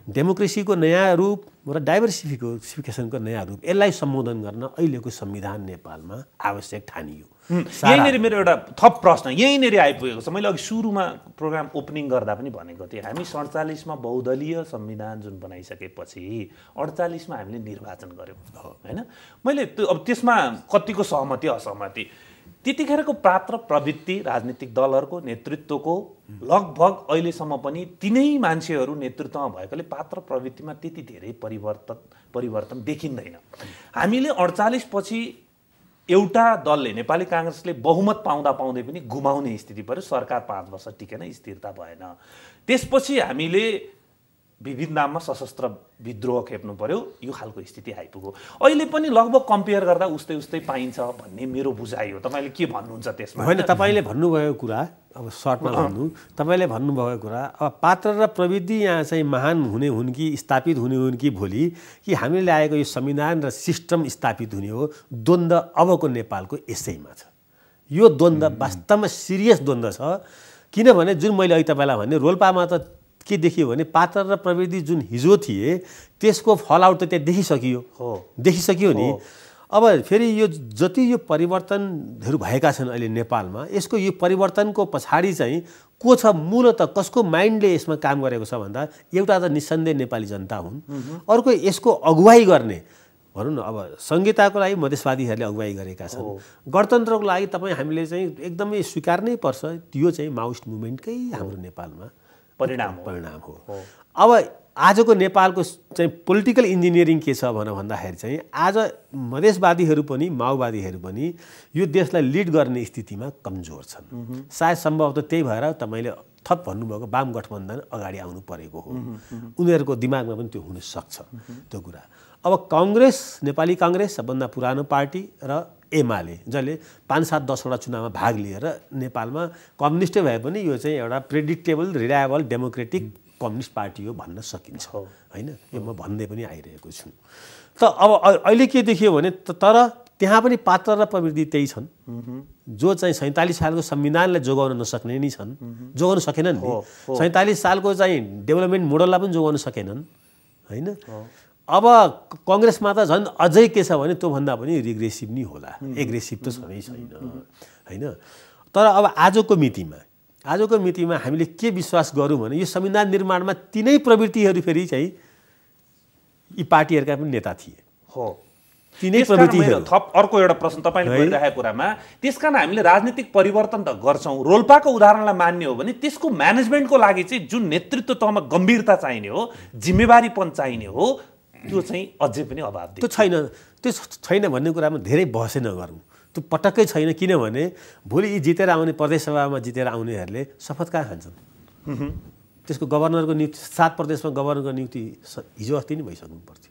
डेमोक्रेसीको नयाँ रूप र डाइभर्सिफिकेसनको नयाँ रूप, यसलाई सम्बोधन गर्न अहिलेको संविधान नेपालमा आवश्यक ठानियो। यहीँनिर मेरो एउटा थप प्रश्न यहीँनिर आइपुगेको छ। मैले अघि सुरुमा प्रोग्राम ओपनिङ गर्दा पनि भनेको थिएँ, हामी 47मा बहुदलीय संविधान जुन बनाइसकेपछि 48मा हामीले निर्वाचन गऱ्यौँ होइन। मैले अब त्यसमा कतिको सहमति असहमति, त्यतिखेरको पात्र प्रवृत्ति राजनीतिक दलहरूको नेतृत्वको लगभग अहिलेसम्म पनि तिनै मान्छेहरू नेतृत्वमा भएकोले पात्र प्रवृत्तिमा त्यति धेरै परिवर्तन देखिँदैन। हामीले 48 पछि एउटा दलले नेपाली काङ्ग्रेसले बहुमत पाउँदा पाउँदै पनि गुमाउने स्थिति पर्यो, सरकार 5 वर्ष टिकेन, स्थिरता भएन। त्यसपछि हामीले विविध नाममा सशस्त्र विद्रोह खेप्नु पर्यो, यो खालको स्थिति आइपुग्यो। अहिले पनि लगभग कम्पेयर गर्दा उस्तै उस्तै पाइन्छ भन्ने मेरो बुझाइ हो। तपाईँले के भन्नुहुन्छ त्यसमा? होइन, तपाईँले भन्नुभएको कुरा अब सर्टमा भन्नु, तपाईँले भन्नुभएको कुरा अब पात्र र प्रविधि यहाँ चाहिँ महान हुने हुन् कि स्थापित हुने हुन् कि भोलि कि हामीले ल्याएको यो संविधान र सिस्टम स्थापित हुने हो, द्वन्द्व अबको नेपालको यसैमा छ। यो द्वन्द्व वास्तवमा सिरियस द्वन्द्व छ। किनभने जुन मैले अहिले तपाईँलाई भने रोल्पामा त के देखियो भने पात्र र प्रविधि जुन हिजो थिए त्यसको फलआउट त त्यहाँ देखिसक्यो नि। अब फेरि यो जति यो परिवर्तनहरू भएका छन् अहिले नेपालमा, यसको यो परिवर्तनको पछाडि चाहिँ को छ, मूलतः कसको माइन्डले यसमा काम गरेको छ भन्दा एउटा त निस्सन्देह नेपाली जनता हुन्, अर्को यसको अगुवाई गर्ने भनौँ न अब संहिताको लागि मधेसवादीहरूले अगुवाई गरेका छन्, गणतन्त्रको लागि तपाईँ हामीले चाहिँ एकदमै स्वीकार्नै पर्छ, यो चाहिँ माओइस्ट मुभमेन्टकै हाम्रो नेपालमा परिणाम हो। अब आजको नेपालको चाहिँ पोलिटिकल इन्जिनियरिङ के छ भन्दाखेरि चाहिँ आज मधेसवादीहरू पनि माओवादीहरू पनि यो देशलाई लिड गर्ने स्थितिमा कमजोर छन्। सायद सम्भवतः त्यही भएर तपाईँले थप भन्नुभएको वाम गठबन्धन अगाडि आउनु परेको हो, उनीहरूको दिमागमा पनि त्यो हुनसक्छ त्यो कुरा। अब काङ्ग्रेस, नेपाली काङ्ग्रेस सबभन्दा पुरानो पार्टी र एमाले जसले 5-7-10वटा चुनावमा भाग लिएर नेपालमा कम्युनिस्टै भए पनि यो चाहिँ एउटा predictable reliable democratic communist party हो भन्न सकिन्छ होइन। यो म भन्दै पनि आइरहेको छु। त अब अहिले के देखियो भने तर त्यहाँ पनि पात्र र प्रवृत्ति त्यही छन् जो चाहिँ 47 सालको संविधानलाई जोगाउन नसक्ने नै छन्, जोगाउन सकेनन् नि। 47 सालको चाहिँ डेभलपमेन्ट मोडललाई पनि जोगाउन सकेनन् होइन। अब काङ्ग्रेसमा त झन् अझै के छ भने त्योभन्दा पनि रिग्रेसिभ नै होला, एग्रेसिभ त छँदै छैन होइन। तर अब आजको मितिमा हामीले के विश्वास गरौँ भने यो संविधान निर्माणमा तिनै प्रवृत्तिहरू फेरि चाहिँ यी पार्टीहरूका पनि नेता थिए हो। तिनै प्रवृत्तिहरू। थप अर्को एउटा प्रश्न तपाईँले गरिरहेको कुरामा त्यसकारण हामीले राजनीतिक परिवर्तन त गर्छौँ। रोल्पाको उदाहरणलाई मान्ने हो भने त्यसको म्यानेजमेन्टको लागि चाहिँ जुन नेतृत्व तहमा गम्भीरता चाहिने हो, जिम्मेवारीपन चाहिने हो, त्यो चाहिँ अझै पनि अभाव त्यो छैन भन्ने कुरामा धेरै बहसै नगरौँ। त्यो पटक्कै छैन, किनभने भोलि यी जितेर आउने प्रदेशसभामा जितेर आउनेहरूले शपथ कहाँ खान्छन्? त्यसको गभर्नरको नियुक्ति 7 प्रदेशमा गभर्नरको नियुक्ति हिजो अस्ति नै भइसक्नु पर्थ्यो।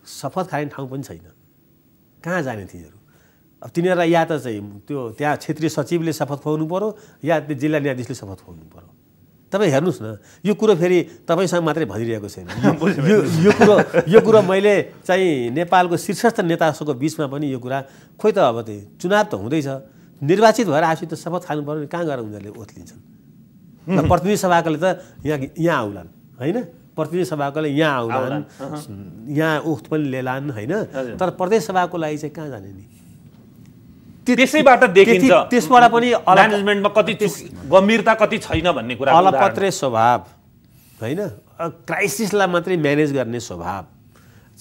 शपथ खाने ठाउँ पनि छैन, कहाँ जाने तिनीहरू? अब तिनीहरूलाई या त चाहिँ त्यो त्यहाँ क्षेत्रीय सचिवले शपथ खुवाउनु पर्यो या जिल्ला न्यायाधीशले शपथ खुवाउनु पर्यो। तपाईँ हेर्नुहोस् न, यो कुरो फेरि तपाईँसँग मात्रै भनिरहेको छैन, यो कुरो मैले चाहिँ नेपालको शीर्षस्थ नेताहरूको बिचमा पनि यो कुरा खोइ त अब त्यही चुनाव त हुँदैछ, निर्वाचित भएर आएपछि त शपथ खानु पर्यो नि, कहाँ गएर उनीहरूले ओथ लिन्छन्? प्रतिनिधि सभाकोले त यहाँ आउलान् होइन, प्रतिनिधि सभाकोले यहाँ आउलान्, यहाँ ओथ पनि लेलान् होइन, तर प्रदेश सभाको लागि चाहिँ कहाँ जाने नि? त्यसैबाट देखिन्छ त्यसबाट पनि म्यानेजमेन्टमा कति गम्भीरता कति छैन भन्ने कुरा। अलपत्रे स्वभाव होइन, क्राइसिसलाई मात्रै म्यानेज गर्ने स्वभाव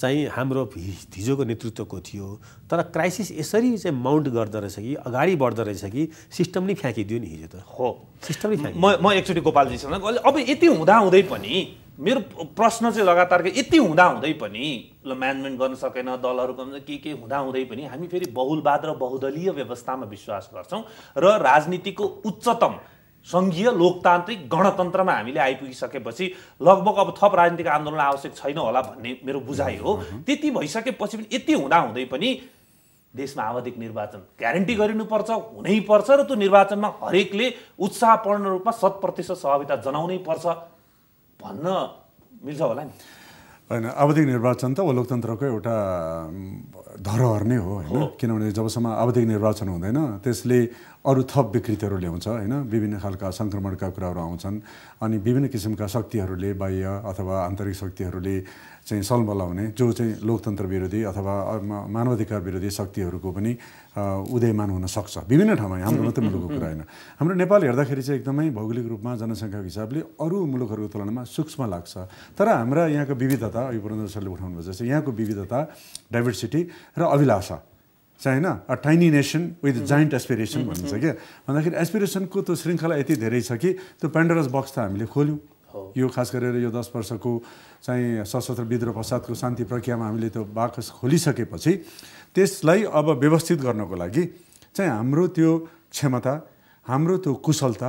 चाहिँ हाम्रो हिजोको नेतृत्वको थियो। तर क्राइसिस यसरी चाहिँ माउन्ट गर्दो रहेछ कि अगाडि बढ्दो रहेछ कि सिस्टम नै फ्याँकिदियो नि हिजो त। हो, सिस्टम नै फ्याँकिदियो। म एकचोटि गोपालजीसँग अब यति हुँदाहुँदै पनि मेरो प्रश्न चाहिँ लगातार यति हुँदाहुँदै पनि ल म्यानेजमेन्ट गर्न सकेन, दलहरूको के हुँदाहुँदै पनि हामी फेरि बहुलवाद र बहुदलीय व्यवस्थामा विश्वास गर्छौँ र राजनीतिको उच्चतम सङ्घीय लोकतान्त्रिक गणतन्त्रमा हामीले आइपुगिसकेपछि लगभग अब थप राजनीतिक आन्दोलन आवश्यक छैन होला भन्ने मेरो बुझाइ हो। त्यति भइसकेपछि पनि यति हुँदाहुँदै पनि देशमा आवधिक निर्वाचन ग्यारेन्टी गरिनुपर्छ, हुनैपर्छ र त्यो निर्वाचनमा हरेकले उत्साहपूर्ण रूपमा 100% सहभागिता जनाउनै पर्छ भन्न मिल्छ होला नि? होइन, आवधिक निर्वाचन त लोकतन्त्रको एउटा धरोहर नै हो होइन, किनभने जबसम्म आवधिक निर्वाचन हुँदैन त्यसले अरू थप विकृतिहरू ल्याउँछ होइन, विभिन्न खालका सङ्क्रमणका कुराहरू आउँछन् अनि विभिन्न किसिमका शक्तिहरूले बाह्य अथवा आन्तरिक शक्तिहरूले चाहिँ सलबलाउने जो चाहिँ लोकतन्त्र विरोधी अथवा मानवाधिकार विरोधी शक्तिहरूको पनि उदयमान हुन सक्छ विभिन्न ठाउँमा। हाम्रो मात्रै मुलुकको कुरा होइन, हाम्रो नेपाल हेर्दाखेरि चाहिँ एकदमै भौगोलिक रूपमा जनसङ्ख्याको हिसाबले अरू मुलुकहरूको तुलनामा सूक्ष्म लाग्छ। तर हाम्रा यहाँको विविधता, यो पुरन्दर सरले उठाउनु भएको जस्तो यहाँको विविधता, डाइभर्सिटी र अभिलाषा चाहिँ होइन, a tiny nation with giant aspiration भनिन्छ क्या, भन्दाखेरि एस्पिरेसनको त्यो श्रृङ्खला यति धेरै छ कि त्यो पेन्डोरस बक्स त हामीले खोल्यौँ। यो खास गरेर यो 10 वर्षको चाहिँ सशस्त्र विद्रोह पश्चातको शान्ति प्रक्रियामा हामीले त्यो बाकस खोलिसकेपछि त्यसलाई अब व्यवस्थित गर्नको लागि चाहिँ हाम्रो त्यो क्षमता, हाम्रो त्यो कुशलता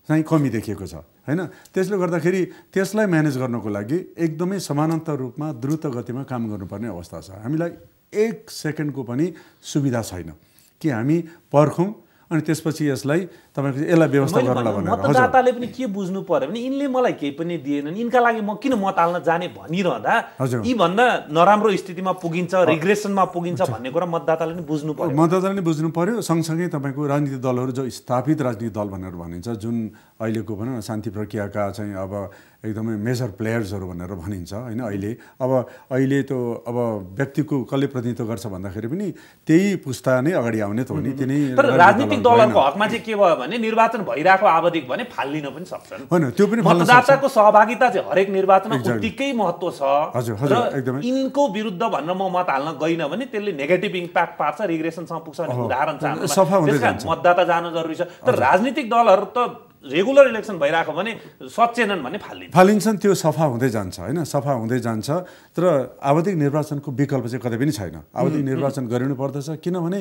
चाहिँ कमी देखिएको छ होइन। त्यसले गर्दाखेरि त्यसलाई म्यानेज गर्नको लागि एकदमै समानान्तर रूपमा द्रुत गतिमा काम गर्नुपर्ने अवस्था छ। हामीलाई 1 सेकेन्डको पनि सुविधा छैन कि हामी पर्खौँ अनि त्यसपछि यसलाई तपाईँको यसलाई व्यवस्था गर्नलाई भनेर। मतदाताले पनि के बुझ्नु पर्यो भने यिनले मलाई केही पनि दिएनन्, यिनका लागि म किन मत हाल्न जाने भनिरहँदा यी भन्दा नराम्रो स्थितिमा पुगिन्छ, रिग्रेसनमा पुगिन्छ भन्ने कुरा मतदाताले पनि बुझ्नु पर्यो। मतदाताले पनि बुझ्नु पर्यो। सँगसँगै तपाईँको राजनीतिक दलहरू जो स्थापित राजनीतिक दल भनेर भनिन्छ, जुन अहिलेको भनौँ न शान्ति प्रक्रियाका चाहिँ अब एकदमै मेजर प्लेयर्सहरू भनेर भनिन्छ होइन। अहिले त्यो अब व्यक्तिको कसले प्रतिनिधित्व गर्छ भन्दाखेरि पनि त्यही पुस्ता नै अगाडि आउने त हो नि, तिनै। तर राजनीतिक दलहरूको हकमा चाहिँ के भयो भने निर्वाचन भइरहेको आवधिक भने फाल्लिन पनि सक्छन् होइन, त्यो पनि मतदाताको सहभागिता चाहिँ हरेक निर्वाचनमा उत्तिकै महत्त्व छ। हजुर एकदमै। यिनको विरुद्ध भनेर म मत हाल्न गइन भने त्यसले नेगेटिभ इम्प्याक्ट पार्छ, रिग्रेसनसँग पुग्छ भन्ने उदाहरण छ। सफा हुँदै जान्छ, मतदाता जानु जरुरी छ। तर राजनीतिक दलहरू त रेगुलर इलेक्सन भइरहेको भने सचेनन् भने फालिन्छन्, त्यो सफा हुँदै जान्छ होइन, सफा हुँदै जान्छ। तर आवधिक निर्वाचनको विकल्प चाहिँ कतै पनि छैन। आवधिक निर्वाचन गरिनु पर्दछ, किनभने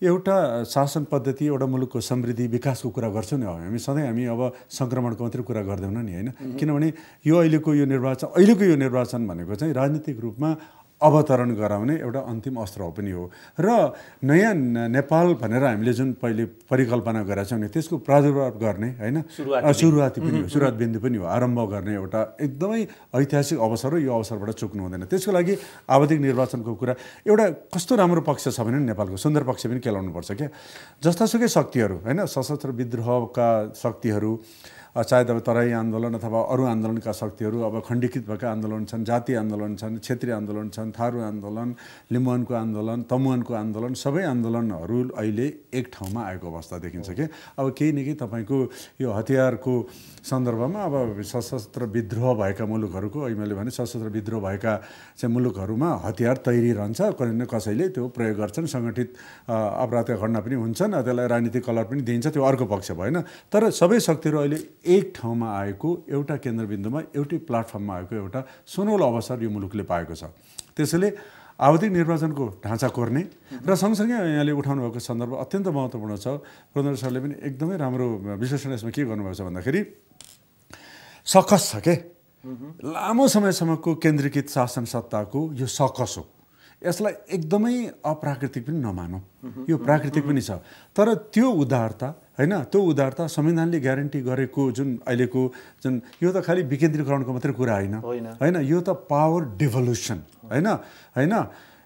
एउटा शासन पद्धति, एउटा मुलुकको समृद्धि विकासको कुरा गर्छौँ नि हामी सधैँ। हामी अब सङ्क्रमणको मात्रै कुरा गर्दैनौँ नि होइन, किनभने अहिलेको यो निर्वाचन भनेको चाहिँ राजनीतिक रूपमा अवतरण गराउने एउटा अन्तिम अस्त्र हो पनि हो। र नयाँ नेपाल भनेर हामीले जुन पहिले परिकल्पना गरेका छौँ नि त्यसको प्रादुर्भाव गर्ने होइन, सुरुवाती पनि हो, सुरुवात बिन्दु पनि हो, आरम्भ गर्ने एउटा एकदमै ऐतिहासिक अवसर हो। यो अवसरबाट चुक्नु हुँदैन। त्यसको लागि आवधिक निर्वाचनको कुरा एउटा कस्तो राम्रो पक्ष छ भने नेपालको सुन्दर पक्ष पनि केलाउनुपर्छ क्या। जस्तासुकै शक्तिहरू होइन, सशस्त्र विद्रोहका शक्तिहरू चाहे अब तराई आन्दोलन अथवा अरू आन्दोलनका शक्तिहरू, अब खण्डीकृत भएका आन्दोलन छन्, जातीय आन्दोलन छन्, क्षेत्रीय आन्दोलन छन्, थारू आन्दोलन, लिम्बुवानको आन्दोलन, तमुवानको आन्दोलन, सबै आन्दोलनहरू अहिले एक ठाउँमा आएको अवस्था देखिन्छ कि अब केही न केही तपाईँको यो हतियारको सन्दर्भमा अब सशस्त्र विद्रोह भएका मुलुकहरूको, अहिले मैले भने सशस्त्र विद्रोह भएका चाहिँ मुलुकहरूमा हतियार तैरिरहन्छ, कसैले न कसैले त्यो प्रयोग गर्छन्, सङ्गठित अपराधका घटना पनि हुन्छन्, त्यसलाई राजनीतिक कलर पनि दिइन्छ, त्यो अर्को पक्ष भएन। तर सबै शक्तिहरू अहिले एक ठाउँमा आएको, एउटा केन्द्रबिन्दुमा एउटै प्लाटफर्ममा आएको एउटा सुनौलो अवसर यो मुलुकले पाएको छ। त्यसैले आवधिक निर्वाचनको ढाँचा कोर्ने र सँगसँगै यहाँले उठाउनु भएको सन्दर्भ अत्यन्त महत्त्वपूर्ण छ। प्रधान सरले पनि एकदमै राम्रो विश्लेषण यसमा के गर्नुभएको छ भन्दाखेरि सकस छ के लामो समयसम्मको केन्द्रीकृत शासन सत्ताको यो सकस हो, यसलाई एकदमै अप्राकृतिक पनि नमानौँ, यो प्राकृतिक पनि छ। तर त्यो उदारता होइन, त्यो उदारता संविधानले ग्यारेन्टी गरेको जुन अहिलेको जुन यो त खालि विकेन्द्रीकरणको मात्रै कुरा होइन, यो त पावर डिभोल्युसन होइन,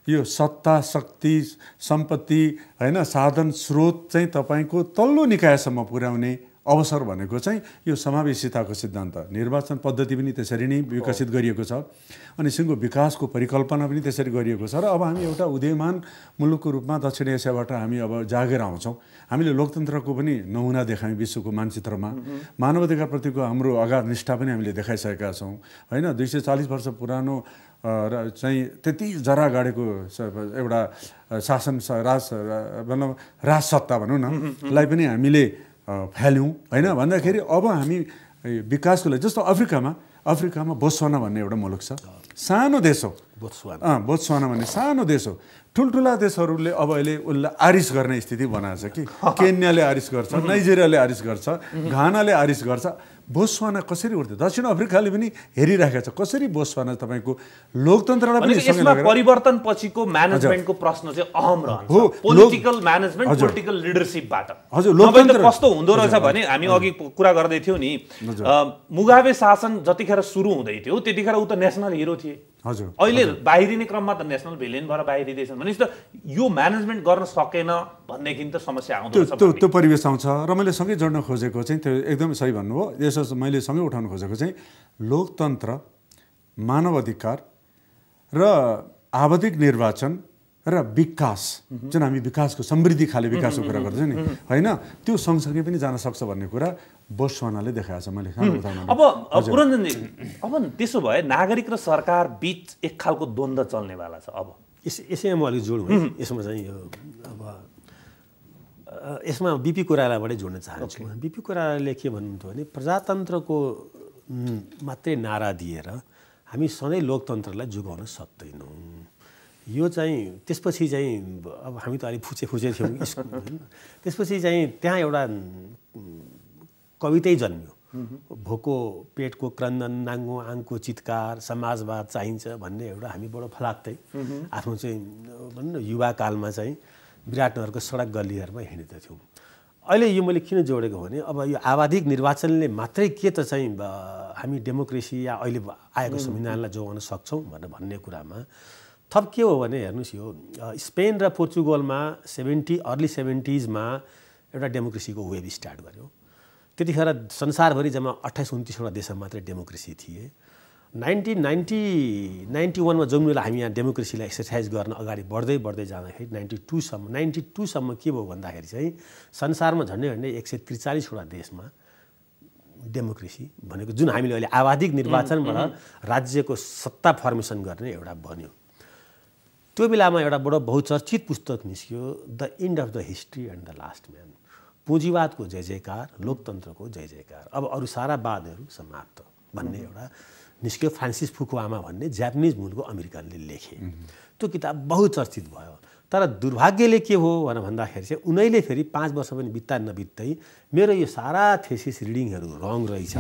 यो सत्ता शक्ति सम्पत्ति होइन साधन स्रोत चाहिँ तपाईँको तल्लो निकायसम्म पुर्याउने अवसर भनेको चाहिँ यो समावेशिताको सिद्धान्त। निर्वाचन पद्धति पनि त्यसरी नै विकसित गरिएको छ, अनि सिङ्गो विकासको परिकल्पना पनि त्यसरी गरिएको छ। र अब हामी एउटा उदयमान मुलुकको रूपमा दक्षिण एसियाबाट हामी अब जागेर आउँछौँ। हामीले लोकतन्त्रको पनि नमुना देखायौँ विश्वको मानचित्रमा, मानवाधिकारप्रतिको हाम्रो अगाध निष्ठा पनि हामीले देखाइसकेका छौँ होइन। 240 वर्ष पुरानो र चाहिँ त्यति जरा गाडेको एउटा शासन राजसत्ता भनौँ न लाई पनि हामीले फ्याल्यौँ होइन। भन्दाखेरि अब हामी विकासको लागि, जस्तो अफ्रिकामा बोत्सवाना भन्ने एउटा मुलुक छ, सानो देश हो बोत्सवाना भन्ने सानो देश हो। ठुल्ठुला देशहरूले अब अहिले उसलाई आरिस गर्ने स्थिति बनाएछ कि केन्याले आरिस गर्छ, नाइजेरियाले आरिस गर्छ, घानाले आरिस गर्छ। बोत्सवाना कसरी उठ्थ्यो? दक्षिण अफ्रिकाले पनि हेरिराखेको छ कसरी बोत्सवाना तपाईँको लोकतन्त्रलाई पनि यसमा परिवर्तन पछिको म्यानेजमेन्टको प्रश्न चाहिँ अहम रहन्छ। पोलिटिकल म्यानेजमेन्ट, पोलिटिकल लिडरसिपबाट हजुर लोकतन्त्र कस्तो हुँदो रहेछ भने हामी अघि कुरा गर्दै थियौँ नि, मुगाबे शासन जतिखेर सुरु हुँदै थियो त्यतिखेर ऊ त नेसनल हिरो थिए। हजुर अहिले बाहिरिने क्रममा त नेसनल भिलेन भएर बाहिरिँदैछन् भनेपछि त यो म्यानेजमेन्ट गर्न सकेन भनेदेखि त समस्या आउँदो रहेछ। त्यो परिवेश आउँछ। र मैले सँगै जोड्न खोजेको चाहिँ त्यो एकदमै सही भन्नुभयो। यसो मैले सँगै उठाउन खोजेको चाहिँ लोकतन्त्र, मानवाधिकार र आवधिक निर्वाचन र विकास, जुन हामी विकासको समृद्धि खाले विकासको कुरा गर्दैछौँ नि होइन, त्यो सँगसँगै पनि जान सक्छ भन्ने कुरा बोत्सवानाले देखाएको छ। मैले अब पुरञ्जनजी, अब त्यसो भए नागरिक र सरकार बीच एक खालको द्वन्द्व चल्नेवाला छ। अब यसैमा म अलिक जोडौँ है। यसमा चाहिँ यो अब यसमा बिपी कोइरालाबाटै जोड्न चाहन्छु। बिपी कोइरालाले के भन्नुहुन्थ्यो भने प्रजातन्त्रको मात्रै नारा दिएर हामी सधैँ लोकतन्त्रलाई जोगाउन सक्दैनौँ। यो चाहिँ त्यसपछि चाहिँ अब हामी त अलिक फुचे थियौँ त्यसपछि चाहिँ त्यहाँ एउटा कवितै जन्मियो, भोको पेटको क्रन्दन, नाङ्गो आङको चित्कार, समाजवाद चाहिन्छ भन्ने एउटा हामी बडो फलाक्तै आफ्नो चाहिँ भनौँ न युवाकालमा चाहिँ विराटनगरको सडक गल्लीहरूमा हिँडेका थियौँ। अहिले यो मैले किन जोडेको भने अब यो आवधिक निर्वाचनले मात्रै के त चाहिँ हामी डेमोक्रेसी या अहिले आएको संविधानलाई जोगाउन सक्छौँ भनेर भन्ने कुरामा थप के हो भने हेर्नुहोस्, यो स्पेन र पोर्चुगलमा अर्ली 70s एउटा डेमोक्रेसीको वेभ स्टार्ट गर्यो। त्यतिखेर संसारभरि जम्मा 28-29वटा देशमा मात्रै डेमोक्रेसी थिए। 1991मा जुन बेला हामी यहाँ डेमोक्रेसीलाई एक्सर्साइज गर्न अगाडि बढ्दै जाँदाखेरि 92सम्म के भयो भन्दाखेरि चाहिँ संसारमा झन्डै 143वटा देशमा डेमोक्रेसी भनेको जुन हामीले अहिले आवधिक निर्वाचनबाट राज्यको सत्ता फर्मेसन गर्ने एउटा बन्यो। त्यो बेलामा एउटा बडो बहुचर्चित पुस्तक निस्क्यो, the end of the history and the last man. पुँजीवादको जय जयकार, लोकतन्त्रको जय जयकार, अब अरू सारा वादहरू समाप्त भन्ने एउटा निस्क्यो। फ्रान्सिस फुकुआमा भन्ने जापानिज मूलको अमेरिकनले लेखे। त्यो किताब बहुचर्चित भयो। तर दुर्भाग्यले के हो भनेर भन्दाखेरि चाहिँ उनीले फेरि 5 वर्ष पनि बित्दा नबित्दै मेरो यो सारा थेसिस रिडिङहरू रङ रहेछ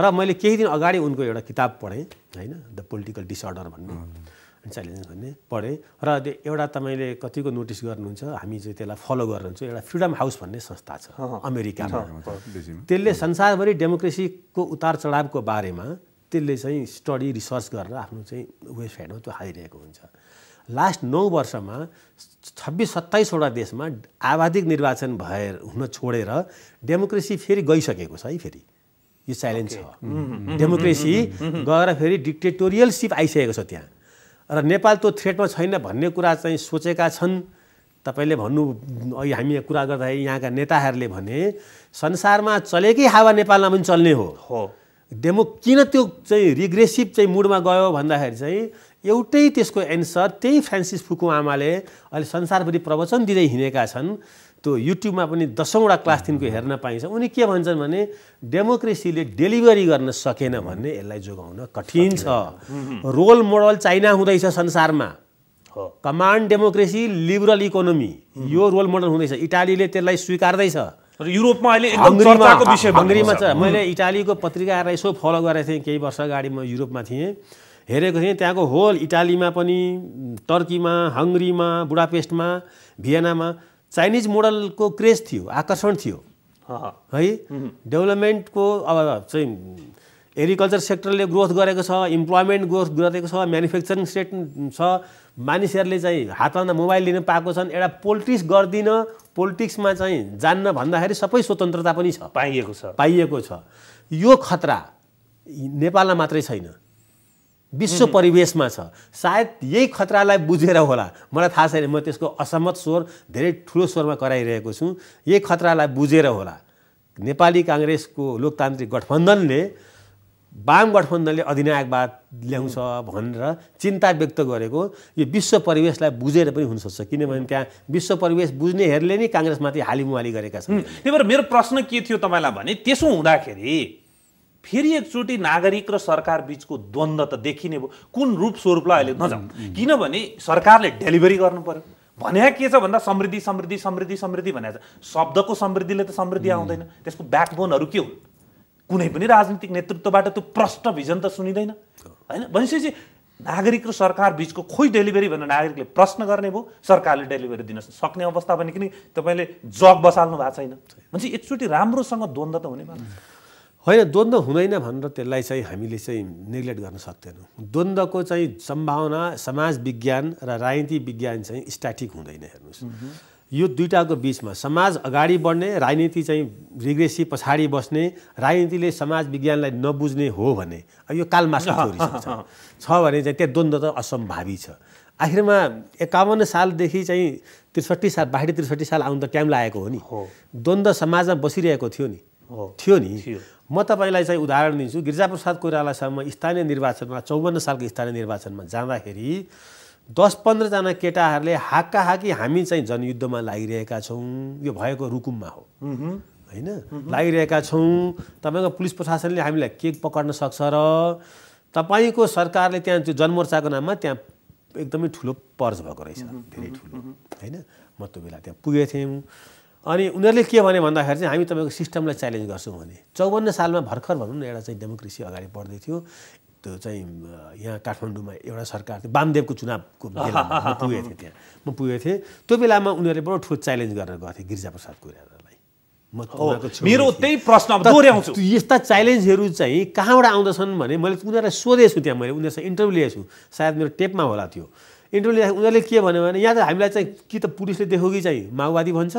र मैले केही दिन अगाडि उनको एउटा किताब पढेँ होइन, द पोलिटिकल डिसअर्डर भन्ने च्यालेन्ज भन्ने पढेँ। र एउटा तपाईँले कतिको नोटिस गर्नुहुन्छ, हामी चाहिँ त्यसलाई फलो गर्नुहुन्छ, एउटा फ्रिडम हाउस भन्ने संस्था छ अमेरिकामा। त्यसले संसारभरि डेमोक्रेसीको उतार चढावको बारेमा त्यसले चाहिँ स्टडी रिसर्च गरेर आफ्नो चाहिँ वेबसाइटमा त्यो हालिरहेको हुन्छ। लास्ट 9 वर्षमा 26-27 वटा देशमा आबाधिक निर्वाचन भएर हुन छोडेर डेमोक्रेसी फेरि गइसकेको छ है। फेरि यो च्यालेन्ज छ, डेमोक्रेसी गएर फेरि डिक्टेटोरियलसिप आइसकेको छ त्यहाँ। र नेपाल त्यो थ्रेटमा छैन भन्ने कुरा चाहिँ सोचेका छन्। तपाईले भन्नु अहिले हामी कुरा गर्दाखेरि यहाँका नेताहरूले भने संसारमा चलेकै हावा नेपालमा पनि चल्ने हो। किन त्यो चाहिँ रिग्रेसिभ चाहिँ मुडमा गयो भन्दाखेरि चाहिँ एउटै त्यसको एन्सर त्यही फ्रान्सिस फुकुआमाले अहिले संसारभरि प्रवचन दिँदै हिँडेका छन्। त्यो युट्युबमा पनि 10औं क्लास 3को हेर्न पाइन्छ। उनी के भन्छन् भने डेमोक्रेसीले डेलिभरी गर्न सकेन भन्ने यसलाई जोगाउन कठिन छ। रोल मोडल चाइना हुँदैछ संसारमा, कमान्ड डेमोक्रेसी लिबरल इकोनोमी, यो रोल मोडल हुँदैछ। इटालीले त्यसलाई स्वीकार्दैछ। युरोपमा अहिले एकदम चर्चाको विषय हंगरीमा छ। मैले इटालीको पत्रिकाहरूलाई यसो फलो गरेको थिएँ, केही वर्ष अगाडि म युरोपमा थिएँ, हेरेको थिएँ। त्यहाँको होल इटालीमा पनि, टर्कीमा, हंगरीमा, बुडापेस्टमा, भियनामा चाइनिज मोडलको क्रेज थियो, आकर्षण थियो है। डेभलपमेन्टको अब चाहिँ एग्रिकल्चर सेक्टरले ग्रोथ गरेको छ, इम्प्लोइमेन्ट ग्रोथ गरेको छ, म्यानुफ्याक्चरिङ सेक्टर छ, मानिसहरूले चाहिँ हातमा मोबाइल लिन पाएको छन्। एउटा पोलिटिक्स गर्दिन, पोलिटिक्समा चाहिँ जान्न भन्दाखेरि सबै स्वतन्त्रता पनि छ, पाइएको छ। यो खतरा नेपालमा मात्रै छैन, विश्व परिवेशमा छ। सायद यही खतरालाई बुझेर होला, मलाई थाहा छैन, म त्यसको असहमत स्वर धेरै ठुलो स्वरमा कराइरहेको छु। यही खतरालाई बुझेर होला नेपाली काङ्ग्रेसको लोकतान्त्रिक गठबन्धनले, वाम गठबन्धनले अधिनायकवाद ल्याउँछ भनेर चिन्ता व्यक्त गरेको। यो विश्व परिवेशलाई बुझेर पनि हुनसक्छ, किनभने त्यहाँ विश्व परिवेश बुझ्नेहरूले नै काङ्ग्रेसमाथि हालिमुहाली गरेका छन्। त्यही भएर मेरो प्रश्न के थियो तपाईँलाई भने, त्यसो हुँदाखेरि फेरि एकचोटि नागरिक र सरकार बीचको द्वन्द्व त देखिने भयो। कुन रूप स्वरूपलाई अहिले नजाउँ, किनभने सरकारले डेलिभरी गर्नु पर्यो। भने के छ भन्दा समृद्धि समृद्धि समृद्धि समृद्धि भनेको छ। शब्दको समृद्धिले त समृद्धि आउँदैन, त्यसको ब्याकबोनहरू के हुन्? कुनै पनि राजनीतिक नेतृत्वबाट त्यो प्रष्ट भिजन त सुनिँदैन होइन। भनेपछि नागरिक र सरकार बीचको खोइ डेलिभरी भनेर नागरिकले प्रश्न गर्ने भयो, सरकारले डेलिभरी दिन सक्ने अवस्था भने किन तपाईँले जग बसाल्नु भएको छैन। भनेपछि एकचोटि राम्रोसँग द्वन्द्व त हुने भएन होइन। द्वन्द्व हुँदैन भनेर त्यसलाई चाहिँ हामीले चाहिँ नेग्लेक्ट गर्न सक्दैनौँ। द्वन्द्वको चाहिँ सम्भावना समाज विज्ञान र राजनीति विज्ञान चाहिँ स्ट्याटिक हुँदैन। हेर्नुहोस्, यो दुईटाको बिचमा समाज अगाडि बढ्ने, राजनीति चाहिँ रिग्रेसिभ पछाडि बस्ने, राजनीतिले समाज विज्ञानलाई नबुझ्ने हो भने यो कार्ल मार्क्सको थ्योरी छ भने चाहिँ त्यो द्वन्द्व त असम्भावी छ। आखिरमा 51 सालदेखि चाहिँ 63 साल, बाहिर 63 साल आउनु त टाइम लागेको हो नि। द्वन्द्व समाजमा बसिरहेको थियो नि। म तपाईँलाई चाहिँ उदाहरण दिन्छु। गिरिजाप्रसाद कोइरालासम्म स्थानीय निर्वाचनमा 54 सालको स्थानीय निर्वाचनमा जाँदाखेरि 10-15 जना केटाहरूले हाक्काहाकी हामी चाहिँ जनयुद्धमा लागिरहेका छौँ, यो भएको रुकुममा हो होइन, लागिरहेका छौँ, तपाईँको पुलिस प्रशासनले हामीलाई के पकड्न सक्छ र तपाईँको सरकारले त्यहाँ त्यो जनमोर्चाको नाममा त्यहाँ एकदमै ठुलो पर्ज भएको रहेछ, धेरै ठुलो होइन। म त्यो बेला त्यहाँ पुगेको थियौँ। अनि उनीहरूले के भने भन्दाखेरि चाहिँ हामी तपाईँको सिस्टमलाई च्यालेन्ज गर्छौँ भने। 54 सालमा भर्खर भनौँ न एउटा चाहिँ डेमोक्रेसी अगाडि बढ्दै थियो। त्यो चाहिँ यहाँ काठमाडौँमा एउटा सरकार थियो, वामदेवको चुनावको बेलामा म पुगेको थिएँ। त्यो बेलामा उनीहरूले बडो ठुलो च्यालेन्ज गरेर गएको थियो गिरिजाप्रसाद कोइरालालाई। मेरो त्यही प्रश्न दोहोऱ्याउँछु, यस्ता च्यालेन्जहरू चाहिँ कहाँबाट आउँदछन् भने मैले उनीहरूलाई सोधेको छु। त्यहाँ मैले उनीहरूसँग इन्टरभ्यू लिएको छु, सायद मेरो टेपमा होला त्यो इन्टरभ्यू लिएको। उनीहरूले के भन्यो भने यहाँ त हामीलाई चाहिँ कि त पुलिसले देखो कि चाहिँ माओवादी भन्छ,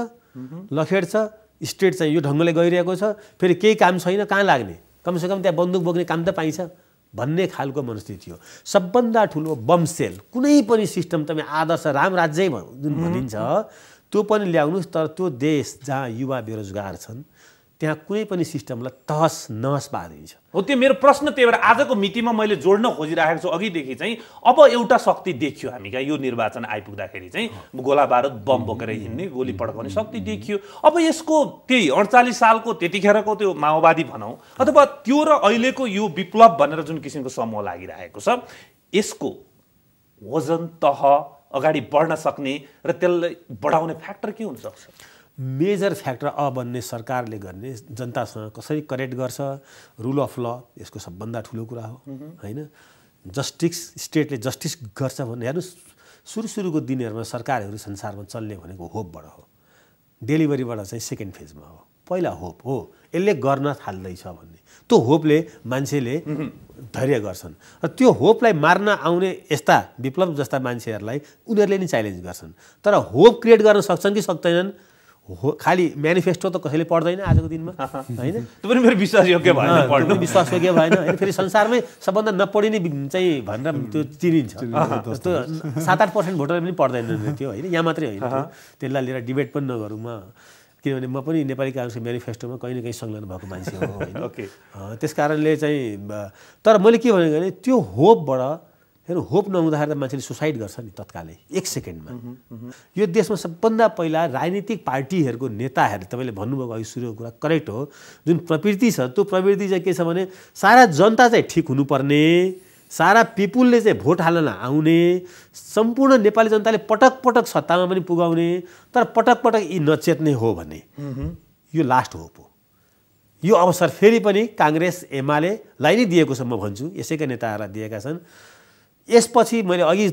लखेड छ, स्टेट चाहिँ यो ढङ्गले गइरहेको छ, फेरि केही काम छैन, कहाँ लाग्ने, कमसेकम त्यहाँ बन्दुक बोक्ने काम त पाइन्छ भन्ने खालको मनस्थिति थियो। सबभन्दा ठुलो बमसेल कुनै पनि सिस्टम तपाईँ आदर्श राम राज्य जुन भनिन्छ त्यो पनि ल्याउनुहोस्, तर त्यो देश जहाँ युवा बेरोजगार छन् त्यहाँ कुनै पनि सिस्टमलाई तहस नहस पारिदिन्छ। हो त्यो मेरो प्रश्न। त्यही भएर आजको मितिमा मैले जोड्न खोजिरहेको छु अघिदेखि चाहिँ, अब एउटा शक्ति देखियो हामी कहाँ, यो निर्वाचन आइपुग्दाखेरि चाहिँ गोला बारुद बम बोकेर हिँड्ने, गोली पड्काउने शक्ति देखियो। अब यसको त्यही 48 सालको त्यतिखेरको त्यो माओवादी भनौँ अथवा त्यो र अहिलेको यो विप्लव भनेर जुन किसिमको समूह लागिरहेको छ, यसको वजन तह अगाडि बढ्न सक्ने र त्यसलाई बढाउने फ्याक्टर के हुनसक्छ? मेजर फ्याक्टर बन्ने सरकारले गर्ने, जनतासँग कसरी कनेक्ट गर्छ, रुल अफ ल यसको सबभन्दा ठुलो कुरा हो होइन। जस्टिस, स्टेटले जस्टिस गर्छ भन्ने हेर्नुहोस्, सुरुको दिनहरूमा सरकारहरू संसारमा चल्ने भनेको होपबाट हो, डेलिभरीबाट चाहिँ सेकेन्ड फेजमा हो पहिला होप हो, यसले गर्न थाल्दैछ भन्ने। त्यो होपले मान्छेले धैर्य गर्छन् र त्यो होपलाई मार्न आउने यस्ता विप्लव जस्ता मान्छेहरूलाई उनीहरूले नै च्यालेन्ज गर्छन्। तर होप क्रिएट गर्न सक्छन् कि सक्दैनन्, खालि म्यानिफेस्टो त कसैले पढ्दैन आजको दिनमा, होइन? त्यो पनि फेरि विश्वासयोग्य भएन, पढ्नु विश्वासयोग्य भएन, होइन? फेरि संसारमै सबभन्दा नपढिने चाहिँ भनेर त्यो चिनिन्छ। जस्तो 7-8% भोटर पनि पढ्दैनन् त्यो, होइन? यहाँ मात्रै होइन, त्यसलाई लिएर डिबेट पनि नगरौँ म, किनभने म पनि नेपाली काङ्ग्रेसको म्यानिफेस्टोमा कहीँ न कहीँ संलग्न भएको मान्छे हो, होइन? त्यस कारणले चाहिँ तर मैले के भनेको भने त्यो होपबाट हेर्नु, होप नहुँदाखेरि त मान्छेले सुसाइड गर्छ नि तत्कालै, 1 सेकेन्डमा। यो देशमा सबभन्दा पहिला राजनीतिक पार्टीहरूको नेताहरूले, तपाईँले भन्नुभएको अघि सुरुको कुरा करेक्ट हो, जुन प्रवृत्ति छ त्यो प्रवृत्ति चाहिँ के छ भने सारा जनता चाहिँ ठिक हुनुपर्ने, सारा पिपुलले चाहिँ भोट हाल्न आउने, सम्पूर्ण नेपाली जनताले पटक पटक सत्तामा पनि पुगाउने, तर पटक पटक यी नचेत्ने हो भने यो लास्ट होप हो। यो अवसर फेरि पनि काङ्ग्रेस एमालेलाई नै दिएको छ, म भन्छु, यसैका नेताहरूलाई दिएका छन्। यसपछि मैले अघि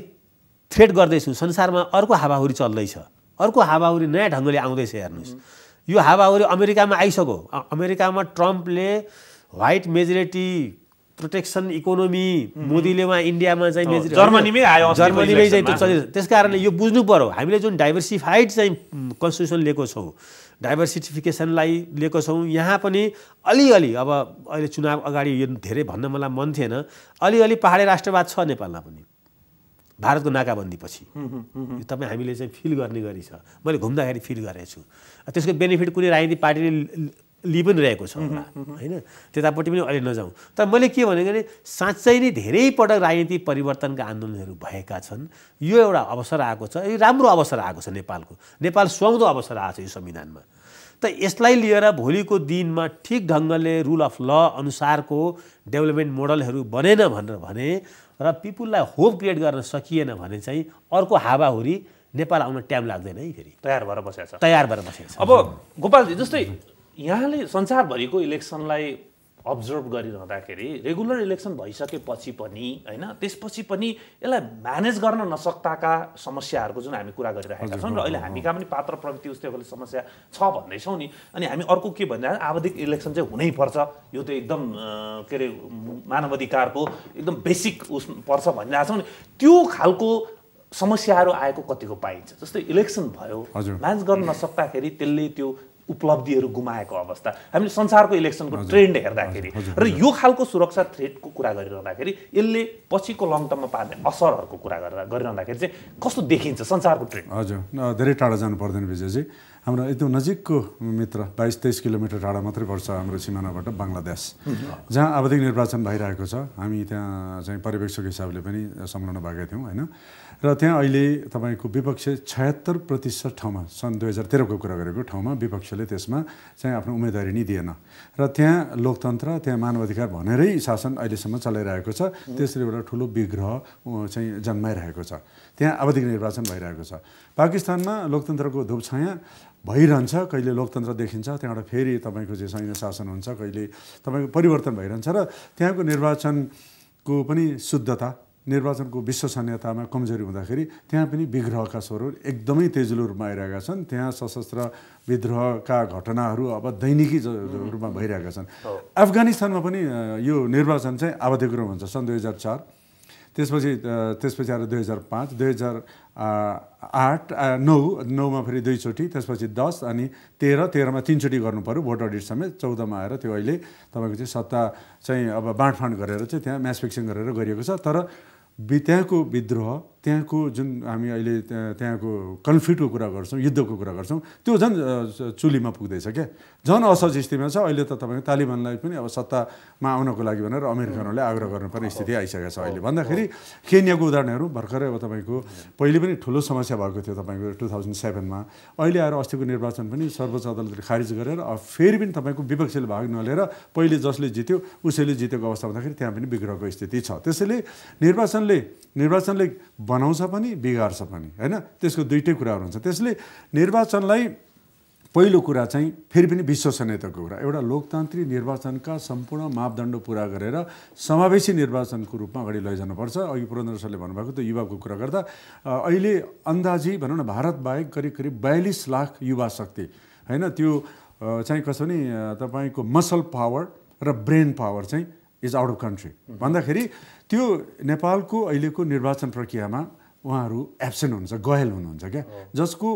थ्रेट गर्दैछु, संसारमा अर्को हावाहुरी चल्दैछ, अर्को हावाहुरी नयाँ ढङ्गले आउँदैछ। हेर्नुहोस्, यो हावाहुरी अमेरिकामा आइसक्यो। अमेरिकामा ट्रम्पले व्हाइट मेजोरिटी प्रोटेक्सन इकोनोमी, मोदीले उहाँ इन्डियामा चाहिँ जर्मनीमै आयो, जर्मनीमै चाहिँ त्यो चलिरहेछ। त्यस कारणले यो बुझ्नु पर्यो, हामीले जुन डाइभर्सिफाइड चाहिँ कन्स्टिट्युसन लिएको छौँ, डाइभर्सिफिकेसनलाई लिएको छौँ, यहाँ पनि अलिअलि, अब अहिले चुनाव अगाडि यो धेरै भन्न मलाई मन थिएन, अलिअलि पहाडे राष्ट्रवाद छ नेपालमा पनि भारतको नाकाबन्दीपछि। यो तपाईँ हामीले चाहिँ फिल गर्ने गरी छ, मैले घुम्दाखेरि फिल गरेको छु। त्यसको बेनिफिट कुनै राजनीतिक पार्टीले लिइ पनि रहेको छ होला, होइन? त्यतापट्टि पनि अहिले नजाउँ। तर मैले के भनेको भने साँच्चै नै धेरै पटक राजनीतिक परिवर्तनका आन्दोलनहरू भएका छन्। यो एउटा अवसर आएको छ, यो राम्रो अवसर आएको छ नेपालको, नेपाल सुहाउँदो अवसर आएको छ यो संविधानमा। त यसलाई लिएर भोलिको दिनमा ठिक ढङ्गले रुल अफ ल अनुसारको डेभलपमेन्ट मोडलहरू बनेन भनेर भने र पिपुललाई होप क्रिएट गर्न सकिएन भने चाहिँ अर्को हावाहुरी नेपाल आउन टाइम लाग्दैन है, फेरि तयार भएर बसेको छ, तयार भएर बसेको छ। अब गोपालजी, जस्तै यहाँले संसारभरिको इलेक्सनलाई अब्जर्भ गरिरहँदाखेरि रेगुलर इलेक्सन भइसकेपछि पनि, होइन, त्यसपछि पनि यसलाई म्यानेज गर्न नसक्ताका समस्याहरूको जुन हामी कुरा गरिरहेका छौँ र अहिले हामीका पनि पात्र प्रवृत्ति उस्तै खालको समस्या छ भन्दैछौँ नि, अनि हामी अर्को के भन्दा आवधिक इलेक्सन चाहिँ हुनैपर्छ, यो त एकदम के अरे मानवाधिकारको एकदम बेसिक उस पर्छ भनिरहेको छौँ नि, त्यो खालको समस्याहरू आएको कतिको पाइन्छ? जस्तै इलेक्सन भयो, म्यानेज गर्न नसक्दाखेरि त्यसले त्यो उपलब्धिहरू गुमाएको अवस्था हामीले संसारको इलेक्सनको ट्रेन्ड हेर्दाखेरि र यो खालको सुरक्षा थ्रेटको कुरा गरिरहँदाखेरि यसले पछिको लङ टर्ममा पार्ने असरहरूको कुरा गरिरहँदाखेरि चाहिँ कस्तो देखिन्छ संसारको ट्रेन्ड? हजुर, धेरै टाढा जानु पर्दैन विजयजी। हाम्रो एकदम नजिकको मित्र 22-23 किलोमिटर टाढा मात्रै पर्छ हाम्रो सिमानाबाट बङ्गलादेश, जहाँ आवधिक निर्वाचन भइरहेको छ। हामी त्यहाँ चाहिँ पर्यवेक्षक हिसाबले पनि संलग्न भएका थियौँ, होइन? र त्यहाँ अहिले तपाईँको विपक्ष 76% ठाउँमा, सन् 2013को कुरा गरेको ठाउँमा विपक्षले त्यसमा चाहिँ आफ्नो उम्मेदवारी नै दिएन र त्यहाँ लोकतन्त्र, त्यहाँ मानवाधिकार भनेरै शासन अहिलेसम्म चलाइरहेको छ। त्यसले एउटा ठुलो विग्रह चाहिँ जन्माइरहेको छ, त्यहाँ आवधिक निर्वाचन भइरहेको छ। पाकिस्तानमा लोकतन्त्रको धुपछाया भइरहन्छ, कहिले लोकतन्त्र देखिन्छ, त्यहाँबाट फेरि तपाईँको चाहिँ सैन्य शासन हुन्छ, कहिले तपाईँको परिवर्तन भइरहन्छ र त्यहाँको निर्वाचनको पनि शुद्धता, निर्वाचनको विश्वसनीयतामा कमजोरी हुँदाखेरि त्यहाँ पनि विग्रहका स्वरहरू एकदमै तेजिलो रूपमा आइरहेका छन्। त्यहाँ सशस्त्र विद्रोहका घटनाहरू अब दैनिकी रूपमा भइरहेका छन्। अफगानिस्तानमा पनि यो निर्वाचन चाहिँ आवधिक रूपमा हुन्छ, सन् 2004, त्यसपछि आएर 2005, 2008-9मा फेरि 2 चोटि, त्यसपछि 10 अनि 13मा 3 चोटि गर्नु पर्यो भोट अडिट समेत, 14मा आएर त्यो अहिले तपाईँको चाहिँ सत्ता चाहिँ अब बाँडफाँड गरेर चाहिँ त्यहाँ म्याच फिक्सिङ गरेर गरिएको छ। तर त्यहाँको विद्रोह, त्यहाँको जुन हामी अहिले त्यहाँको कन्फ्लिक्टको कुरा गर्छौँ, युद्धको कुरा गर्छौँ, त्यो झन् चुलीमा पुग्दैछ क्या, झन् असहज स्थितिमा छ। अहिले त तपाईँको तालिबानलाई पनि अब सत्तामा आउनको लागि भनेर अमेरिकनहरूले आग्रह गर्नुपर्ने स्थिति आइसकेको छ अहिले भन्दाखेरि। केन्याको उदाहरणहरू भर्खरै अब तपाईँको पहिले पनि ठुलो समस्या भएको थियो तपाईँको 2007मा, अहिले आएर अस्तिको निर्वाचन पनि सर्वोच्च अदालतले खारिज गरेर अब फेरि पनि तपाईँको विपक्षले भाग नलिएर पहिले जसले जित्यो उसैले जितेको अवस्था हुँदाखेरि त्यहाँ पनि विग्रहको स्थिति छ। त्यसैले निर्वाचनले बनाउँछ पनि बिगार्छ पनि, होइन? त्यसको दुईटै कुराहरू हुन्छ। त्यसले निर्वाचनलाई पहिलो कुरा चाहिँ फेरि पनि विश्वसनीयताको कुरा, एउटा लोकतान्त्रिक निर्वाचनका सम्पूर्ण मापदण्ड पुरा गरेर समावेशी निर्वाचनको रूपमा अगाडि लैजानुपर्छ। अघि पुरन्दर सरले भन्नुभएको त्यो युवाको कुरा गर्दा अहिले अन्दाजी भनौँ न भारत बाहेक करिब 42 लाख युवा शक्ति, होइन, त्यो चाहिँ कसो नि तपाईँको मसल पावर र ब्रेन पावर चाहिँ इज आउट अफ कन्ट्री भन्दाखेरि त्यो नेपालको अहिलेको निर्वाचन प्रक्रियामा उहाँहरू एब्सेन्ट हुनुहुन्छ, गहेल हुनुहुन्छ क्या, जसको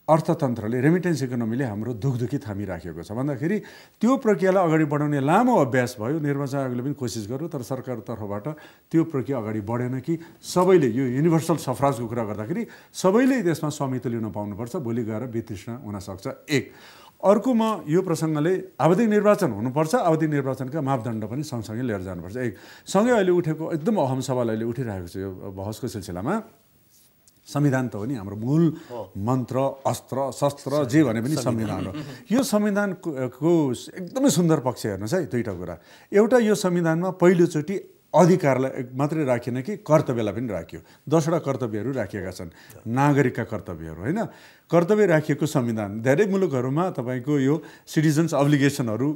अर्थतन्त्रले रेमिटेन्स इकोनोमीले हाम्रो दुखदुखी थामिराखेको छ भन्दाखेरि त्यो प्रक्रियालाई अगाडि बढाउने लामो अभ्यास भयो। निर्वाचन आयोगले पनि कोसिस गर्यो, तर सरकारको तर्फबाट त्यो प्रक्रिया अगाडि बढेन कि सबैले यो युनिभर्सल सफराजको कुरा गर्दाखेरि सबैले त्यसमा स्वामित्व लिन पाउनुपर्छ, भोलि गएर वितृष्णा हुनसक्छ। एक अर्को म यो प्रसङ्गले आवधिक निर्वाचन हुनुपर्छ, आवधिक निर्वाचनका मापदण्ड पनि सँगसँगै लिएर जानुपर्छ। एक सँगै अहिले उठेको एकदम अहम सवाल अहिले उठिरहेको छ यो बहसको सिलसिलामा, संविधान त हो नि हाम्रो मूल मन्त्र, अस्त्र शस्त्र जे भने पनि संविधान हो। यो संविधानको एकदमै सुन्दर पक्ष हेर्नुहोस् है, दुईवटा कुरा। एउटा यो संविधानमा पहिलोचोटि अधिकारलाई मात्रै राखेन कि कर्तव्यलाई पनि राख्यो। 10वटा कर्तव्यहरू राखिएका छन्, नागरिकका कर्तव्यहरू होइन, कर्तव्य राखिएको संविधान। धेरै मुलुकहरूमा तपाईँको यो सिटिजन्स अब्लिगेसनहरू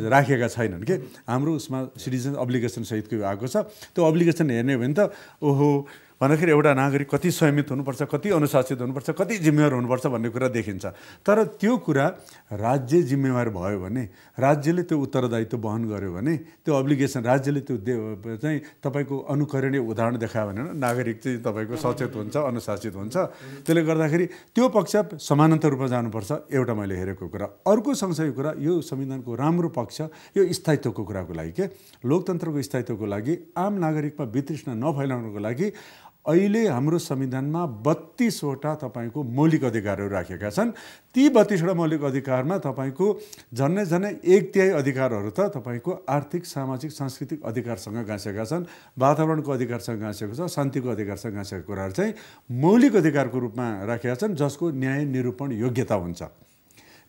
राखिएका छैनन् कि, हाम्रो उसमा सिटिजन अब्लिगेसन सहितको आएको छ। त्यो अब्लिगेसन हेर्ने हो भने त ओहो भन्दाखेरि एउटा नागरिक कति संयमित हुनुपर्छ, कति अनुशासित हुनुपर्छ, कति जिम्मेवार हुनुपर्छ भन्ने कुरा देखिन्छ। तर त्यो कुरा राज्य जिम्मेवार भयो भने, राज्यले त्यो उत्तरदायित्व वहन गर्यो भने, त्यो अब्लिगेसन राज्यले त्यो चाहिँ तपाईँको अनुकरणीय उदाहरण देखायो भने नागरिक चाहिँ तपाईँको सचेत हुन्छ, अनुशासित हुन्छ। त्यसले गर्दाखेरि त्यो पक्ष समानान्तर रूपमा जानुपर्छ, एउटा मैले हेरेको कुरा। अर्को सँगसँगै कुरा यो संविधानको राम्रो पक्ष यो स्थायित्वको कुराको लागि के, लोकतन्त्रको स्थायित्वको लागि, आम नागरिकमा वितृष्णा नफैलाउनको लागि अहिले हाम्रो संविधानमा 32वटा तपाईँको मौलिक अधिकारहरू राखेका छन्। ती 32वटा मौलिक अधिकारमा तपाईँको झन्डै 1/3 अधिकारहरू त तपाईँको आर्थिक, सामाजिक, सांस्कृतिक अधिकारसँग गाँसेका छन्, वातावरणको अधिकारसँग गाँसेको छ, शान्तिको अधिकारसँग गाँसेको कुराहरू चाहिँ मौलिक अधिकारको रूपमा राखेका छन्, जसको न्याय निरूपण योग्यता हुन्छ,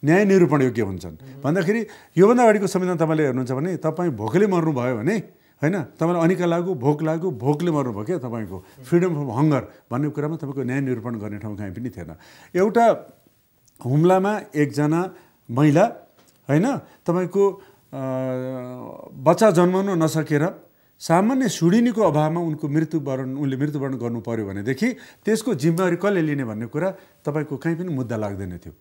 न्याय निरूपण योग्य हुन्छन्। भन्दाखेरि योभन्दा अगाडिको संविधान तपाईँले हेर्नुहुन्छ भने तपाईँ भोकले मर्नुभयो भने होइन, तपाईँलाई अनिका लागु, भोक लागु, भोकले मर्नुभयो क्या, तपाईँको फ्रिडम फ्रम हङ्गर भन्ने कुरामा तपाईँको न्याय निरूपण गर्ने ठाउँ कहीँ पनि थिएन। एउटा हुम्लामा एकजना महिला होइन, तपाईँको बच्चा जन्माउन नसकेर सामान्य सुडिनीको अभावमा उनले मृत्युवरण गर्नु पर्यो भनेदेखि त्यसको जिम्मेवारी कसले लिने भन्ने कुरा तपाईँको कहीँ पनि मुद्दा लाग्दैन थियो,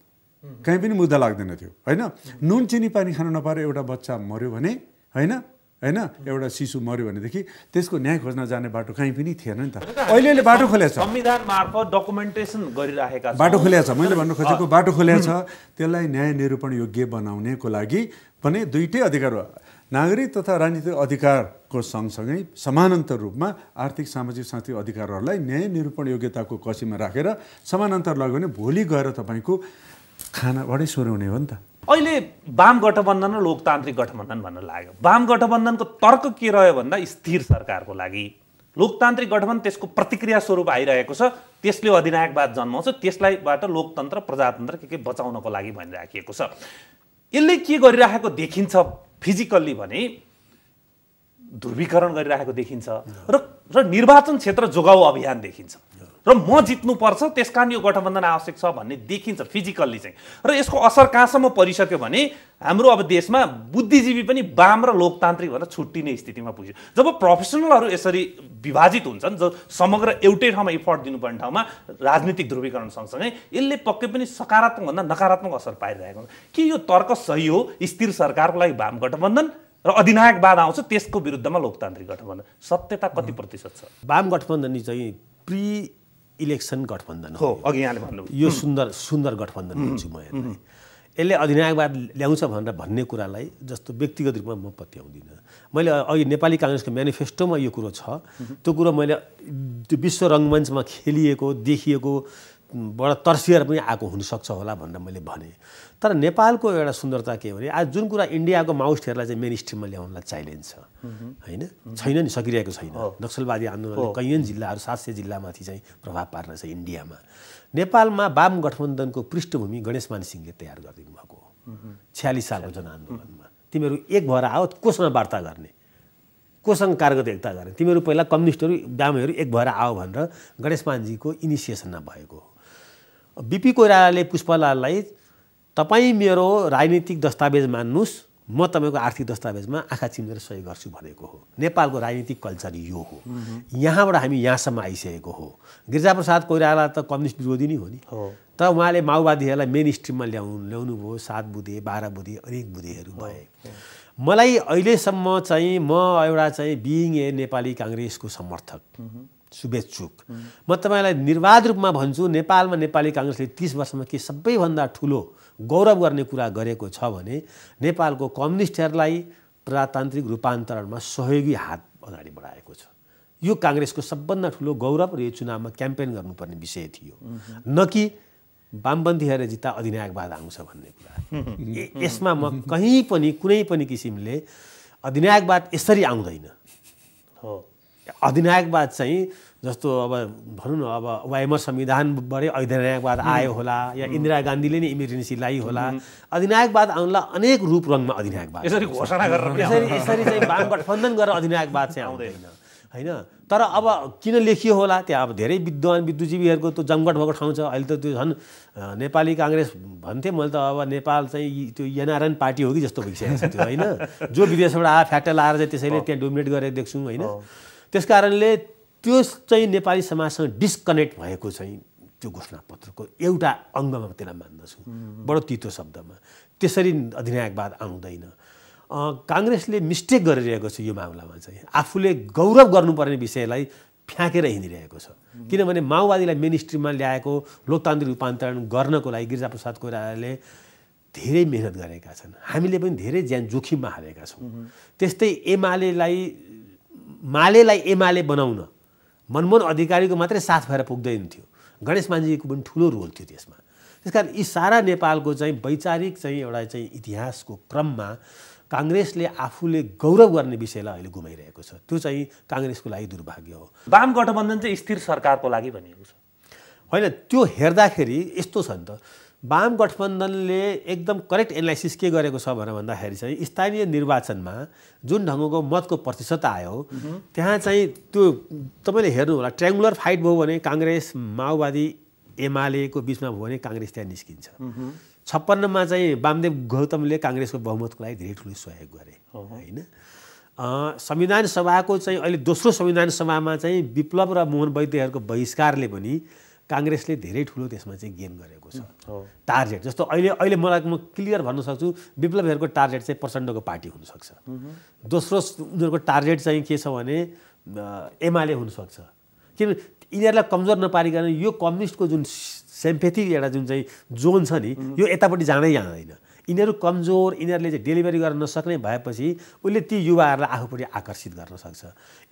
कहीँ पनि मुद्दा लाग्दैन थियो होइन। नुन चिनी पानी खान नपाएर एउटा बच्चा मर्यो भने होइन, एउटा शिशु मर्यो भनेदेखि त्यसको न्याय खोज्न जाने बाटो कहीँ पनि थिएन नि त। अहिले बाटो खोलेको छ, संविधान मार्फत डकुमेन्टेसन गरिराखेका छन्, बाटो खोलेको छ। मैले भन्नु खोजेको बाटो खोलेको छ, त्यसलाई न्याय निरूपण योग्य बनाउनेको लागि भने दुईटै अधिकार हो, नागरिक तथा राजनीतिक अधिकारको सँगसँगै समानान्तर रूपमा आर्थिक, सामाजिक, सांस्कृतिक अधिकारहरूलाई न्याय निरूपण योग्यताको कसीमा राखेर समानान्तर लग्यो भने भोलि गएर तपाईँको खानाबाटै सुरु हुने हो नि त। अहिले वाम गठबन्धन र लोकतान्त्रिक गठबन्धन भन्न लाग्यो। वाम गठबन्धनको तर्क के रह्यो भन्दा स्थिर सरकारको लागि, लोकतान्त्रिक गठबन्धन त्यसको प्रतिक्रिया स्वरूप आइरहेको छ, त्यसले अधिनायकवाद जन्माउँछ, त्यसलाईबाट लोकतन्त्र, प्रजातन्त्र के बचाउनको लागि भनिराखिएको छ। यसले के गरिरहेको देखिन्छ फिजिकल्ली भने ध्रुवीकरण गरिरहेको देखिन्छ र निर्वाचन क्षेत्र जोगाउ अभियान देखिन्छ र म जित्नुपर्छ त्यसकारण यो गठबन्धन आवश्यक छ भन्ने देखिन्छ फिजिकल्ली चाहिँ। र यसको असर कहाँसम्म परिसक्यो भने हाम्रो अब देशमा बुद्धिजीवी पनि वाम र लोकतान्त्रिक भनेर छुट्टिने स्थितिमा पुग्यो। जब प्रोफेसनलहरू यसरी विभाजित हुन्छन्, जो समग्र एउटै ठाउँमा इफोर्ट दिनुपर्ने ठाउँमा राजनीतिक ध्रुवीकरण सँगसँगै यसले पक्कै पनि सकारात्मक भन्दा नकारात्मक असर पाइरहेको छ। के यो तर्क सही हो? स्थिर सरकारको लागि वाम गठबन्धन र अधिनायकवाद आउँछ त्यसको विरुद्धमा लोकतान्त्रिक गठबन्धन, सत्यता कति प्रतिशत छ? वाम गठबन्धन चाहिँ प्री इलेक्सन गठबन्धन हो, अघि यहाँले भन्नु यो सुन्दर गठबन्धन भन्छु म हेर्नु। यसले अधिनायकवाद ल्याउँछ भनेर भन्ने कुरालाई जस्तो व्यक्तिगत रूपमा म पत्याउँदिनँ। मैले अघि नेपाली काङ्ग्रेसको म्यानिफेस्टोमा यो कुरो छ, त्यो कुरो मैले विश्व रङ्गमञ्चमा खेलिएको देखिएको बडा तर्सिएर पनि आएको हुनसक्छ होला भनेर मैले भने। तर नेपालको एउटा सुन्दरता के हो भने आज जुन कुरा इन्डियाको माओइस्टहरूलाई चाहिँ मेन स्ट्रिममा ल्याउनलाई च्यालेन्ज छ होइन, छैन नि, सकिरहेको छैन। नक्सलवादी आन्दोलनले कैयन जिल्लाहरू 700 जिल्लामाथि चाहिँ प्रभाव पार्न छ इन्डियामा। नेपालमा वाम गठबन्धनको पृष्ठभूमि गणेशमान सिंहले तयार गरिदिनु भएको 46 सालको जनआन्दोलनमा। तिमीहरू एक भएर आओ, कोसँग वार्ता गर्ने, कोसँग कारगत एकता गर्ने, तिमीहरू पहिला कम्युनिस्टहरू वामहरू एक भएर आओ भनेर गणेशमानजीको इनिसिएसनमा भएको। बिपी कोइरालाले पुष्पलाललाई तपाईँ मेरो राजनीतिक दस्तावेज मान्नुहोस्, म तपाईँको आर्थिक दस्तावेजमा आँखा चिम्लेर सही गर्छु भनेको हो। नेपालको राजनीतिक कल्चर यो हो। यहाँबाट हामी यहाँसम्म आइसकेको हो। गिरिजाप्रसाद कोइराला त कम्युनिस्ट विरोधी नै हो नि, तर उहाँले माओवादीहरूलाई मेन स्ट्रिममा ल्याउनु भयो। 7 बुँदे 12 बुँदे अनेक बुँदेहरू भए। मलाई अहिलेसम्म चाहिँ म एउटा चाहिँ बिइङ ए नेपाली काङ्ग्रेसको समर्थक शुभेच्छुक, म तपाईँलाई निर्वाध रूपमा भन्छु, नेपालमा नेपाली काङ्ग्रेसले 30 वर्षमा के सबैभन्दा ठुलो गौरव गर्ने कुरा गरेको छ भने नेपालको कम्युनिस्टहरूलाई प्रजातान्त्रिक रूपान्तरणमा सहयोगी हात अगाडि बढाएको छ। यो काङ्ग्रेसको सबभन्दा ठुलो गौरव र यो चुनावमा क्याम्पेन गर्नुपर्ने विषय थियो, न कि वामपन्थीहरूले जित्दा अधिनायकवाद आउँछ भन्ने कुरा। यसमा म कहीँ पनि कुनै पनि किसिमले अधिनायकवाद यसरी आउँदैन हो। अधिनायकवाद चाहिँ जस्तो अब भनौँ न, अब वाइमर संविधानबाटै अधिनायकवाद आयो होला, या इन्दिरा गान्धीले नै इमर्जेन्सी लाई होला। अधिनायकवाद आउनलाई अनेक रूप रङमा अधिनायकवाद यसरी घोषणा गरेर यसरी चाहिँ वाम गठबन्धन गरेर अधिनायकवाद चाहिँ आउँदैन होइन। तर अब किन लेखियो होला, त्यहाँ अब धेरै विद्वान बुद्धिजीवीहरूको त्यो जमघट भएको ठाउँ छ। अहिले त त्यो झन् नेपाली काङ्ग्रेस भन्थे, मैले त अब नेपाल चाहिँ त्यो एनआरएन पार्टी हो कि जस्तो भइसकेको छ त्यो होइन। जो विदेशबाट आए फ्याक्टर लाएर चाहिँ त्यसैले त्यहाँ डोमिनेट गरेर देख्छौँ होइन। त्यस कारणले त्यो चाहिँ नेपाली समाजसँग डिस्कनेक्ट भएको चाहिँ त्यो घोषणापत्रको एउटा अङ्गमा त्यसलाई मान्दछु, बडो तितो शब्दमा। त्यसरी अधिनायकवाद आउँदैन। काङ्ग्रेसले मिस्टेक गरिरहेको छ यो मामलामा चाहिँ, आफूले गौरव गर्नुपर्ने विषयलाई फ्याँकेर हिँडिरहेको छ। किनभने माओवादीलाई मेन स्ट्रिममा ल्याएको लोकतान्त्रिक रूपान्तरण गर्नको लागि गिरिजाप्रसाद कोइरालाले धेरै मेहनत गरेका छन्। हामीले पनि धेरै ज्यान जोखिममा हालेका छौँ। त्यस्तै मालेलाई एमाले बनाउन मनमोहन अधिकारीको मात्रै साथ भएर पुग्दैन थियो, गणेश मान्जीको पनि ठुलो रोल थियो त्यसमा। त्यसकारण यी सारा नेपालको चाहिँ वैचारिक चाहिँ एउटा चाहिँ इतिहासको क्रममा काङ्ग्रेसले आफूले गौरव गर्ने विषयलाई अहिले गुमाइरहेको छ। त्यो चाहिँ काङ्ग्रेसको लागि दुर्भाग्य हो। वाम गठबन्धन चाहिँ स्थिर सरकारको लागि भनिएको छ होइन। त्यो हेर्दाखेरि यस्तो छ नि त, वाम गठबन्धनले एकदम करेक्ट एनालाइसिस के गरेको छ भनेर भन्दाखेरि चाहिँ स्थानीय निर्वाचनमा जुन ढङ्गको मतको प्रतिशत आयो त्यहाँ चाहिँ त्यो तपाईँले हेर्नु होला, ट्रायङ्गुलर फाइट भयो भने काङ्ग्रेस माओवादी एमालेको बिचमा भयो भने काङ्ग्रेस त्यहाँ निस्किन्छ। 56मा चाहिँ वामदेव गौतमले काङ्ग्रेसको बहुमतको लागि धेरै ठुलो सहयोग गरे होइन। संविधान सभाको चाहिँ अहिले दोस्रो संविधान सभामा चाहिँ विप्लव र मोहन वैद्यहरूको बहिष्कारले पनि काङ्ग्रेसले धेरै ठुलो त्यसमा चाहिँ गेन गरेको छ टार्गेट। जस्तो अहिले मलाई म क्लियर भन्न सक्छु, विप्लवहरूको टार्गेट चाहिँ प्रचण्डको पार्टी हुनसक्छ। दोस्रो उनीहरूको टार्गेट चाहिँ के छ भने एमाले हुनसक्छ। किन यिनीहरूलाई कमजोर नपारिकन यो कम्युनिस्टको जुन सेम्पेथिक एउटा जुन चाहिँ जोन छ नि, यो यतापट्टि जाँदैन। यिनीहरू कमजोर, यिनीहरूले चाहिँ डेलिभरी गर्न नसक्ने भएपछि उसले ती युवाहरूलाई आफूपट्टि आकर्षित गर्न सक्छ।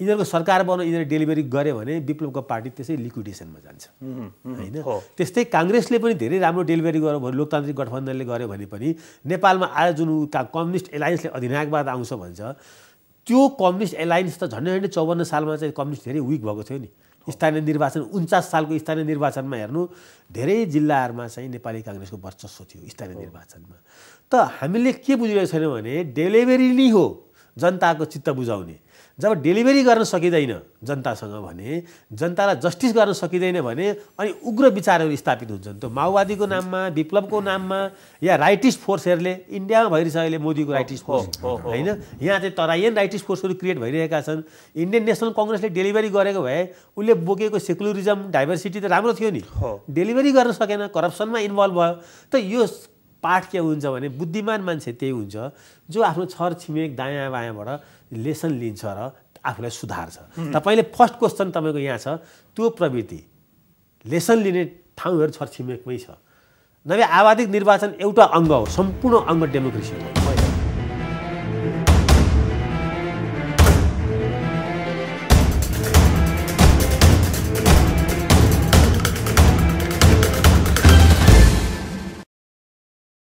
यिनीहरूको सरकार बनाउन यिनीहरू डेलिभरी गऱ्यो भने विप्लवको पार्टी त्यसै लिक्विडेसनमा जान्छ होइन। त्यस्तै काङ्ग्रेसले पनि धेरै राम्रो डेलिभरी गर्यो भने, लोकतान्त्रिक गठबन्धनले गर्यो भने पनि नेपालमा आयो जुन कम्युनिस्ट एलायन्सले अधिनायकवाद आउँछ भन्छ, त्यो कम्युनिस्ट एलायन्स त झन्डै 54 सालमा चाहिँ कम्युनिस्ट धेरै विक भएको थियो नि। स्थानीय निर्वाचन 49 सालको स्थानीय निर्वाचनमा हेर्नु, धेरै जिल्लाहरूमा चाहिँ नेपाली काङ्ग्रेसको वर्चस्व थियो स्थानीय निर्वाचनमा। त हामीले के बुझिरहेको छैनौँ भने डेलिभरी नै हो जनताको चित्त बुझाउने। जब डेलिभरी गर्न सकिँदैन जनतासँग भने, जनतालाई जस्टिस गर्न सकिँदैन भने अनि उग्र विचारहरू स्थापित हुन्छन्। त्यो माओवादीको नाममा, विप्लवको नाममा, या राइटिस्ट फोर्सहरूले इन्डियामा भइरहेछ अहिले मोदीको राइटिस्ट फोर्स होइन। यहाँ चाहिँ तराइयन राइटिस्ट फोर्सहरू क्रिएट भइरहेका छन्। इन्डियन नेसनल कङ्ग्रेसले डेलिभरी गरेको भए उसले बोकेको सेकुलरिजम डाइभर्सिटी त राम्रो थियो नि, डेलिभरी गर्न सकेन, करप्सनमा इन्भल्भ भयो। त यो पाठ के हुन्छ भने बुद्धिमान मान्छे त्यही हुन्छ जो आफ्नो छर छिमेक दायाँ बायाँबाट लेसन लिन्छ र आफूलाई सुधार्छ। तपाईँले फर्स्ट क्वेसन तपाईँको यहाँ छ, त्यो प्रवृत्ति लेसन लिने ठाउँहरू छर छिमेकमै छ। नभए आबादिक निर्वाचन एउटा अङ्ग हो, सम्पूर्ण अङ्ग डेमोक्रेसी हो।